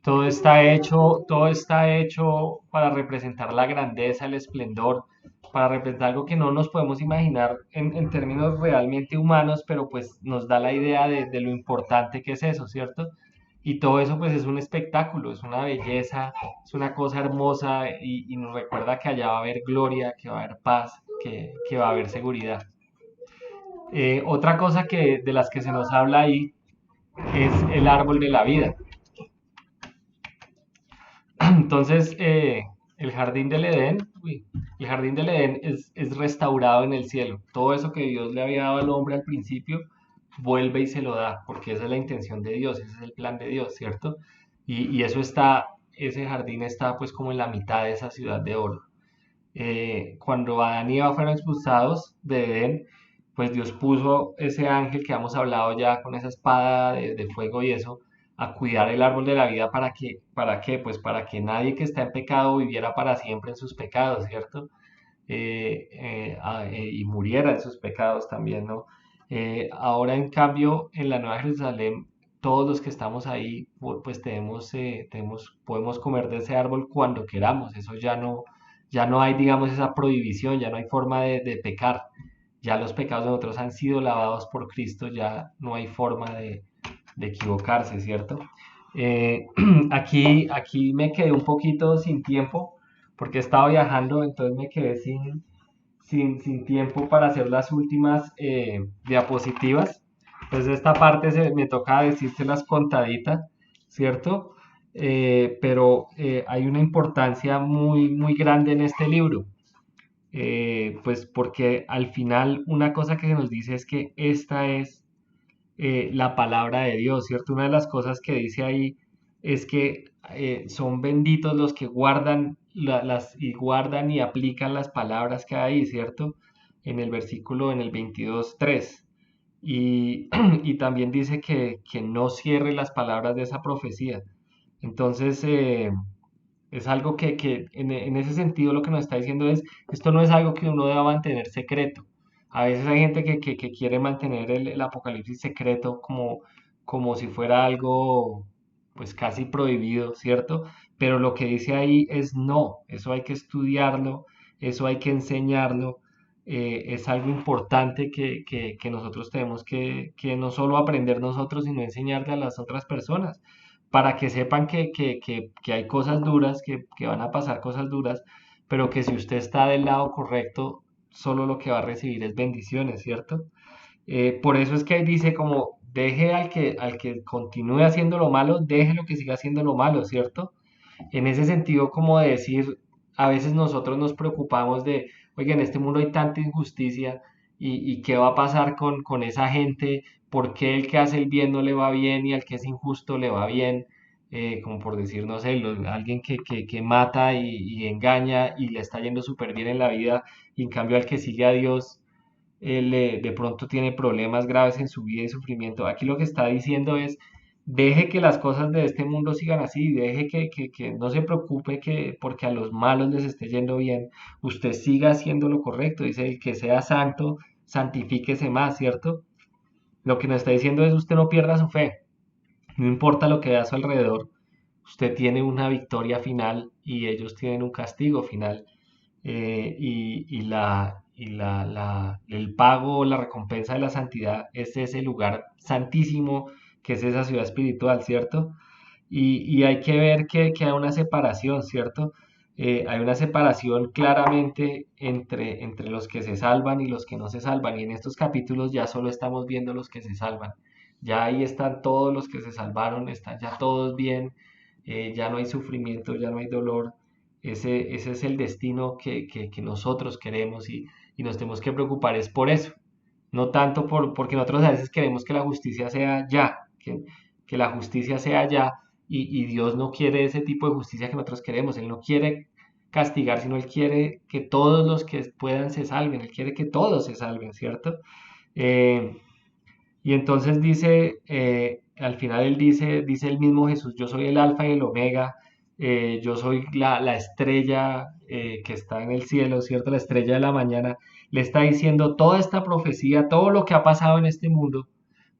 todo está hecho para representar la grandeza, el esplendor, para representar algo que no nos podemos imaginar en términos realmente humanos, pero pues nos da la idea de lo importante que es eso, ¿cierto? Y todo eso pues es un espectáculo, es una belleza, es una cosa hermosa y nos recuerda que allá va a haber gloria, que va a haber paz, que va a haber seguridad. Otra cosa de las que se nos habla ahí es el árbol de la vida. Entonces, el jardín del Edén, el jardín del Edén es restaurado en el cielo. Todo eso que Dios le había dado al hombre al principio, vuelve y se lo da, porque esa es la intención de Dios, ese es el plan de Dios, ¿cierto? Y ese jardín está pues como en la mitad de esa ciudad de oro. Cuando Adán y Eva fueron expulsados de Edén, pues Dios puso ese ángel que hemos hablado ya con esa espada de fuego y eso, a cuidar el árbol de la vida ¿para qué? Pues para que nadie que está en pecado viviera para siempre en sus pecados, ¿cierto? Y muriera en sus pecados también, ¿no? Ahora en cambio, en la Nueva Jerusalén, todos los que estamos ahí, pues podemos comer de ese árbol cuando queramos, eso ya no hay, digamos, esa prohibición, ya no hay forma de pecar, ya los pecados de nosotros han sido lavados por Cristo, ya no hay forma de equivocarse, ¿cierto? Eh, aquí me quedé un poquito sin tiempo porque estaba viajando, entonces me quedé sin tiempo para hacer las últimas diapositivas. Entonces esta parte me toca decírselas contaditas, ¿cierto? Pero hay una importancia muy grande en este libro, pues porque al final una cosa que se nos dice es que esta es la palabra de Dios, ¿cierto? Una de las cosas que dice ahí es que son benditos los que guardan y aplican las palabras que hay ahí, ¿cierto? En el 22:3. Y también dice que no cierre las palabras de esa profecía. Entonces, es algo que en ese sentido lo que nos está diciendo es, esto no es algo que uno deba mantener secreto. A veces hay gente que quiere mantener el Apocalipsis secreto como si fuera algo pues casi prohibido, ¿cierto? Pero lo que dice ahí es no, eso hay que estudiarlo, eso hay que enseñarlo, es algo importante que nosotros tenemos que no solo aprender nosotros, sino enseñarle a las otras personas, para que sepan que hay cosas duras, que van a pasar cosas duras, pero que si usted está del lado correcto, solo lo que va a recibir es bendiciones, ¿cierto? Por eso es que dice como, deje al que continúe haciendo lo malo, déjelo que siga haciendo lo malo, ¿cierto? En ese sentido, como de decir, a veces nosotros nos preocupamos de, oiga, en este mundo hay tanta injusticia y qué va a pasar con esa gente, por qué el que hace el bien no le va bien y al que es injusto le va bien. Como por decir, no sé, alguien que mata y engaña y le está yendo súper bien en la vida, y en cambio al que sigue a Dios, de pronto tiene problemas graves en su vida y sufrimiento. Aquí lo que está diciendo es, deje que las cosas de este mundo sigan así, deje que no se preocupe que porque a los malos les esté yendo bien, usted siga haciendo lo correcto. Dice, el que sea santo, santifíquese más, ¿cierto? Lo que nos está diciendo es, usted no pierda su fe, no importa lo que vea a su alrededor, usted tiene una victoria final y ellos tienen un castigo final. El pago, la recompensa de la santidad es ese lugar santísimo que es esa ciudad espiritual, ¿cierto? Y hay que ver que hay una separación, ¿cierto? Hay una separación claramente entre los que se salvan y los que no se salvan. Y en estos capítulos ya solo estamos viendo los que se salvan. Ya ahí están todos los que se salvaron, están ya todos bien, ya no hay sufrimiento, ya no hay dolor. Ese es el destino que nosotros queremos y nos tenemos que preocupar es por eso. No tanto porque nosotros a veces queremos que la justicia sea ya, que la justicia sea ya, y Dios no quiere ese tipo de justicia que nosotros queremos. Él no quiere castigar, sino Él quiere que todos los que puedan se salven. Él quiere que todos se salven, ¿cierto? Eh, y entonces dice, al final Él dice el mismo Jesús, yo soy el alfa y el omega, yo soy la estrella que está en el cielo, ¿cierto? La estrella de la mañana. Le está diciendo toda esta profecía, todo lo que ha pasado en este mundo,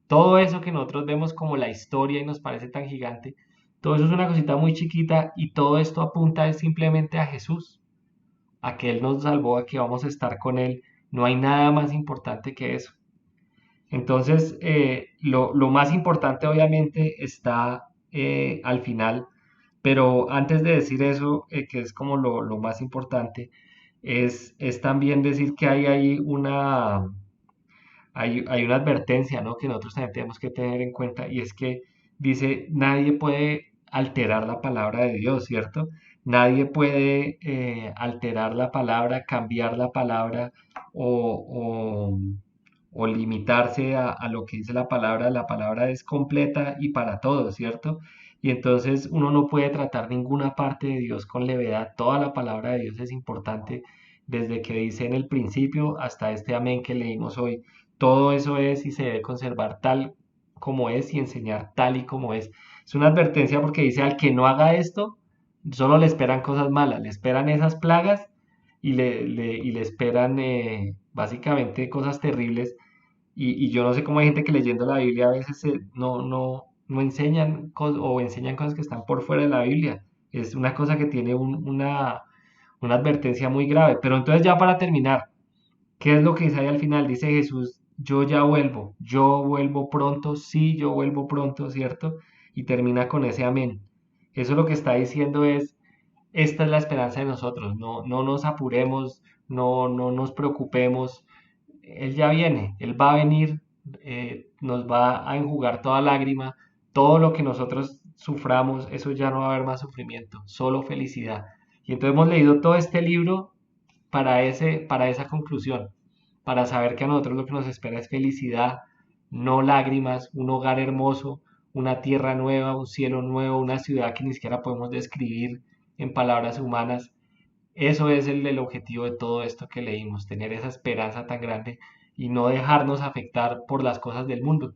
todo eso que nosotros vemos como la historia y nos parece tan gigante, todo eso es una cosita muy chiquita y todo esto apunta simplemente a Jesús, a que Él nos salvó, a que vamos a estar con Él. No hay nada más importante que eso. Entonces, lo más importante obviamente está al final, pero antes de decir eso, que es como lo más importante, es también decir que hay ahí hay una advertencia, ¿no? Que nosotros también tenemos que tener en cuenta, y es que dice, nadie puede alterar la palabra de Dios, ¿cierto? Nadie puede alterar la palabra, cambiar la palabra o, o- o limitarse a lo que dice la palabra. La palabra es completa y para todos, ¿cierto? Y entonces uno no puede tratar ninguna parte de Dios con levedad. Toda la palabra de Dios es importante, desde que dice en el principio hasta este amén que leímos hoy. Todo eso es y se debe conservar tal como es y enseñar tal y como es. Es una advertencia porque dice, al que no haga esto, solo le esperan cosas malas, le esperan esas plagas y le esperan básicamente cosas terribles. Y yo no sé cómo hay gente que leyendo la Biblia a veces no enseñan o enseñan cosas que están por fuera de la Biblia. Es una cosa que tiene una advertencia muy grave. Pero entonces ya para terminar, ¿qué es lo que dice ahí al final? Dice Jesús, yo vuelvo pronto, sí, yo vuelvo pronto, ¿cierto? Y termina con ese amén. Eso lo que está diciendo es, esta es la esperanza de nosotros, no nos apuremos, no nos preocupemos, Él ya viene, Él va a venir, nos va a enjugar toda lágrima, todo lo que nosotros suframos, eso ya no va a haber más sufrimiento, solo felicidad. Y entonces hemos leído todo este libro para esa conclusión, para saber que a nosotros lo que nos espera es felicidad, no lágrimas, un hogar hermoso, una tierra nueva, un cielo nuevo, una ciudad que ni siquiera podemos describir en palabras humanas. Eso es el objetivo de todo esto que leímos, tener esa esperanza tan grande y no dejarnos afectar por las cosas del mundo,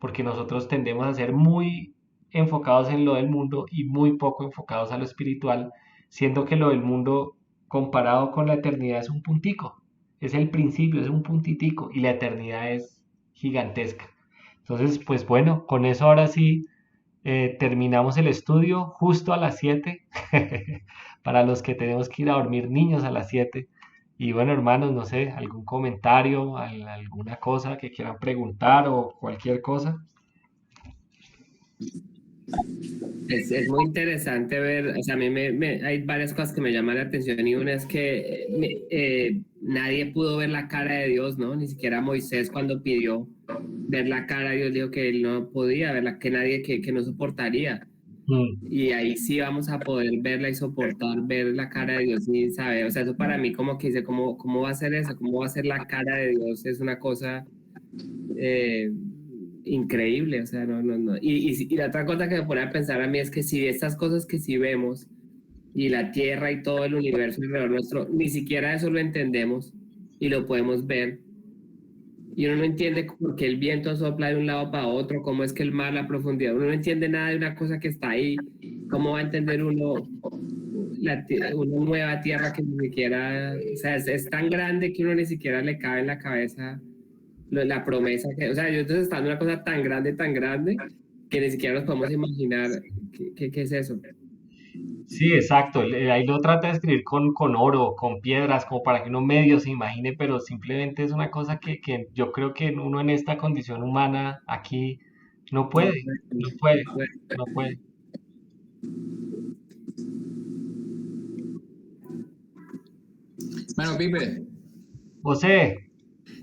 porque nosotros tendemos a ser muy enfocados en lo del mundo y muy poco enfocados a lo espiritual, siendo que lo del mundo comparado con la eternidad es un puntico, es el principio, es un puntitico y la eternidad es gigantesca. Entonces, pues bueno, con eso ahora sí terminamos el estudio justo a las 7 para los que tenemos que ir a dormir niños a las 7. Y bueno, hermanos, no sé, algún comentario, alguna cosa que quieran preguntar o cualquier cosa. Es muy interesante ver, o sea, a mí hay varias cosas que me llaman la atención y una es que nadie pudo ver la cara de Dios, ¿no? Ni siquiera Moisés cuando pidió ver la cara de Dios dijo que él no podía verla, que nadie, que no soportaría. Y ahí sí vamos a poder verla y soportar ver la cara de Dios y saber, o sea, eso para mí como que dice, ¿cómo va a ser eso? ¿Cómo va a ser la cara de Dios? Es una cosa increíble, o sea, no. Y la otra cosa que me pone a pensar a mí es que si estas cosas que sí vemos y la Tierra y todo el universo alrededor nuestro, ni siquiera eso lo entendemos y lo podemos ver. Y uno no entiende por qué el viento sopla de un lado para otro, cómo es que el mar, la profundidad, uno no entiende nada de una cosa que está ahí. ¿Cómo va a entender uno una nueva tierra que ni siquiera, o sea, es tan grande que uno ni siquiera le cabe en la cabeza la promesa que, o sea, yo entonces está en una cosa tan grande, que ni siquiera nos podemos imaginar qué es eso. Sí, exacto. Ahí lo trata de escribir con oro, con piedras, como para que uno medio se imagine, pero simplemente es una cosa que yo creo que uno en esta condición humana aquí no No, puede, no puede, no puede. Bueno, Pipe, José,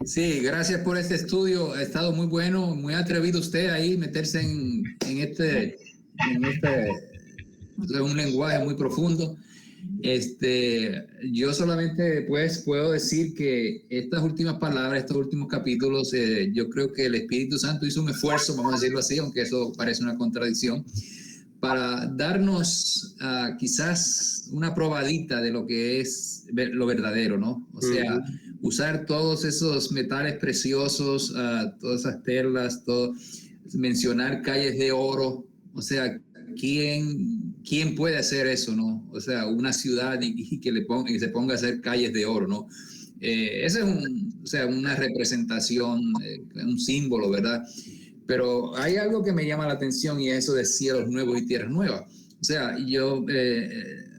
sí, gracias por este estudio. Ha estado muy bueno, muy atrevido usted ahí meterse un lenguaje muy profundo. Yo solamente pues puedo decir que estas últimas palabras, estos últimos capítulos, yo creo que el Espíritu Santo hizo un esfuerzo, vamos a decirlo así, aunque eso parece una contradicción, para darnos quizás una probadita de lo que es lo verdadero, ¿no? O sea, usar todos esos metales preciosos, todas esas perlas, mencionar calles de oro, o sea, ¿quién puede hacer eso, no? O sea, una ciudad y que se ponga a hacer calles de oro, ¿no? Ese es una representación, un símbolo, ¿verdad? Pero hay algo que me llama la atención y es eso de cielos nuevos y tierras nuevas. O sea, yo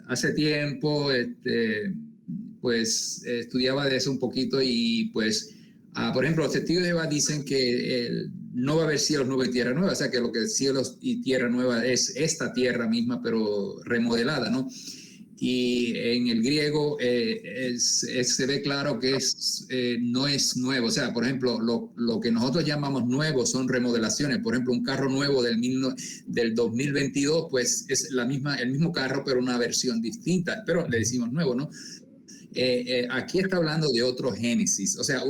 hace tiempo, pues estudiaba de eso un poquito y pues, por ejemplo, los testigos de Jehová dicen que no va a haber cielos nuevos y tierra nueva, o sea que lo que es cielos y tierra nueva es esta tierra misma, pero remodelada, ¿no? Y en el griego se ve claro que no es nuevo. O sea, por ejemplo, lo que nosotros llamamos nuevo son remodelaciones. Por ejemplo, un carro nuevo del 2022, pues es el mismo carro, pero una versión distinta. Pero le decimos nuevo, ¿no? Aquí está hablando de otro génesis, o sea,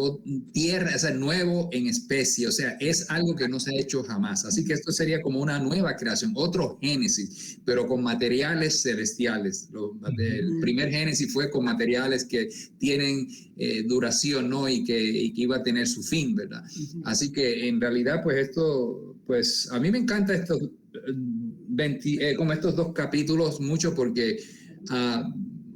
tierra, o sea, nuevo en especie, o sea, es algo que no se ha hecho jamás. Así que esto sería como una nueva creación, otro génesis, pero con materiales celestiales. El primer génesis fue con materiales que tienen duración, ¿no? Y que iba a tener su fin, ¿verdad? Así que en realidad, pues esto, pues a mí me encanta como estos dos capítulos mucho porque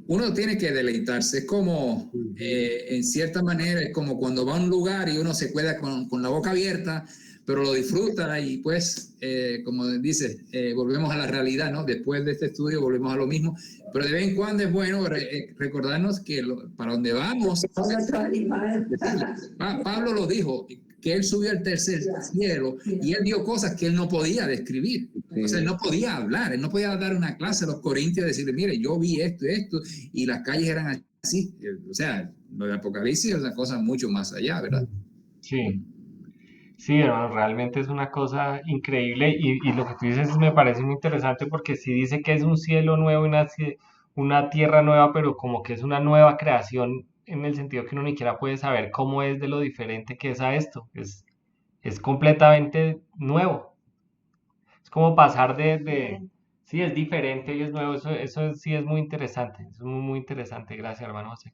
uno tiene que deleitarse. Es como, en cierta manera, es como cuando va a un lugar y uno se queda con la boca abierta, pero lo disfruta y pues, como dice, volvemos a la realidad, ¿no? Después de este estudio volvemos a lo mismo, pero de vez en cuando es bueno recordarnos que para donde vamos, Pablo lo dijo, que él subió al tercer cielo y él vio cosas que él no podía describir. O sea, él no podía hablar, él no podía dar una clase a los corintios y decirle, mire, yo vi esto, y las calles eran así. O sea, lo de Apocalipsis es una cosa mucho más allá, ¿verdad? sí, sí, hermano, realmente es una cosa increíble y lo que tú dices me parece muy interesante porque sí dice que es un cielo nuevo y una tierra nueva, pero como que es una nueva creación en el sentido que uno ni siquiera puede saber cómo es de lo diferente que es a esto. Es completamente nuevo. Es como pasar sí, es diferente y es nuevo. Eso sí es muy interesante. Es muy, muy interesante. Gracias, hermano José.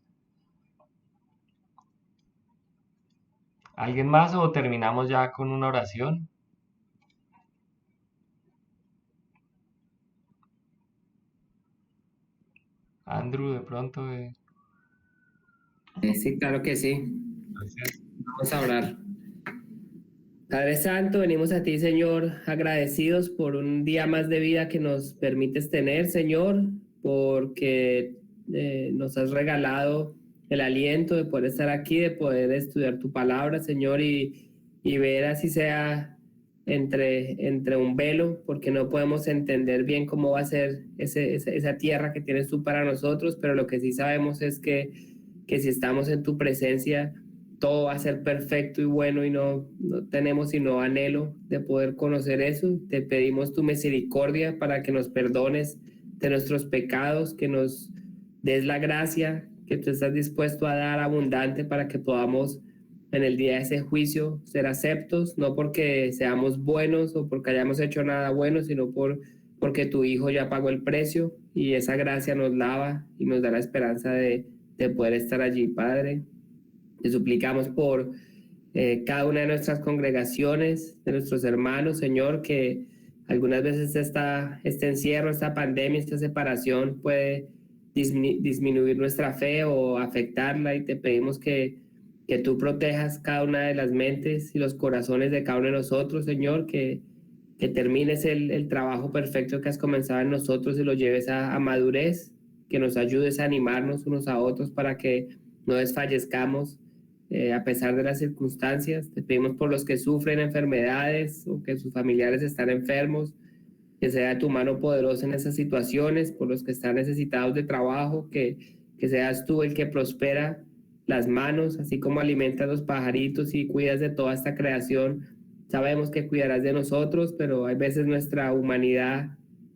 ¿Alguien más o terminamos ya con una oración? Andrew, de pronto. Sí, claro que sí. Gracias. Vamos a orar. Padre Santo, venimos a ti, Señor, agradecidos por un día más de vida que nos permites tener, Señor, porque nos has regalado el aliento de poder estar aquí, de poder estudiar tu palabra, Señor, y ver así sea entre un velo, porque no podemos entender bien cómo va a ser esa tierra que tienes tú para nosotros, pero lo que sí sabemos es que si estamos en tu presencia, todo va a ser perfecto y bueno, y no tenemos sino anhelo de poder conocer eso. Te pedimos tu misericordia para que nos perdones de nuestros pecados, que nos des la gracia que tú estás dispuesto a dar abundante para que podamos en el día de ese juicio ser aceptos, no porque seamos buenos o porque hayamos hecho nada bueno, sino porque tu Hijo ya pagó el precio y esa gracia nos lava y nos da la esperanza de poder estar allí, Padre. Te suplicamos por cada una de nuestras congregaciones, de nuestros hermanos, Señor, que algunas veces este encierro, esta pandemia, esta separación puede disminuir nuestra fe o afectarla, y te pedimos que tú protejas cada una de las mentes y los corazones de cada uno de nosotros, Señor, que termines el trabajo perfecto que has comenzado en nosotros y lo lleves a madurez, que nos ayudes a animarnos unos a otros para que no desfallezcamos a pesar de las circunstancias. Te pedimos por los que sufren enfermedades o que sus familiares están enfermos, que sea tu mano poderosa en esas situaciones, por los que están necesitados de trabajo, que seas tú el que prospera las manos, así como alimentas los pajaritos y cuidas de toda esta creación. Sabemos que cuidarás de nosotros, pero hay veces nuestra humanidad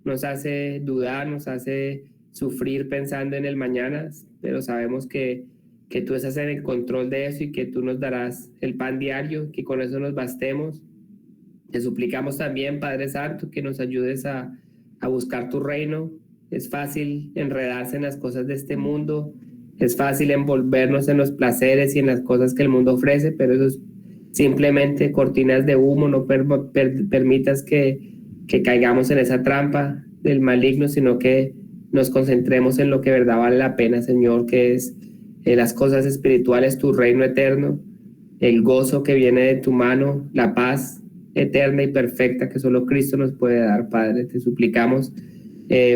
nos hace dudar, nos hace sufrir pensando en el mañana, pero sabemos que tú estás en el control de eso y que tú nos darás el pan diario, que con eso nos bastemos. Te suplicamos también, Padre Santo, que nos ayudes a buscar tu reino. Es fácil enredarse en las cosas de este mundo, es fácil envolvernos en los placeres y en las cosas que el mundo ofrece, pero eso es simplemente cortinas de humo. No permitas que caigamos en esa trampa del maligno, sino que nos concentremos en lo que de verdad vale la pena, Señor, que es las cosas espirituales, tu reino eterno, el gozo que viene de tu mano, la paz eterna y perfecta que solo Cristo nos puede dar, Padre. Te suplicamos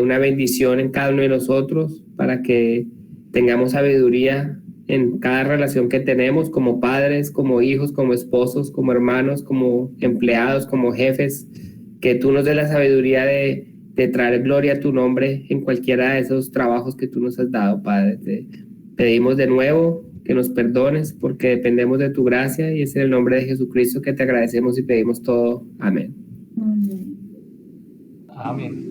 una bendición en cada uno de nosotros para que tengamos sabiduría en cada relación que tenemos, como padres, como hijos, como esposos, como hermanos, como empleados, como jefes, que tú nos des la sabiduría de traer gloria a tu nombre en cualquiera de esos trabajos que tú nos has dado, Padre. Te pedimos de nuevo que nos perdones porque dependemos de tu gracia, y es en el nombre de Jesucristo que te agradecemos y pedimos todo. Amén. Amén.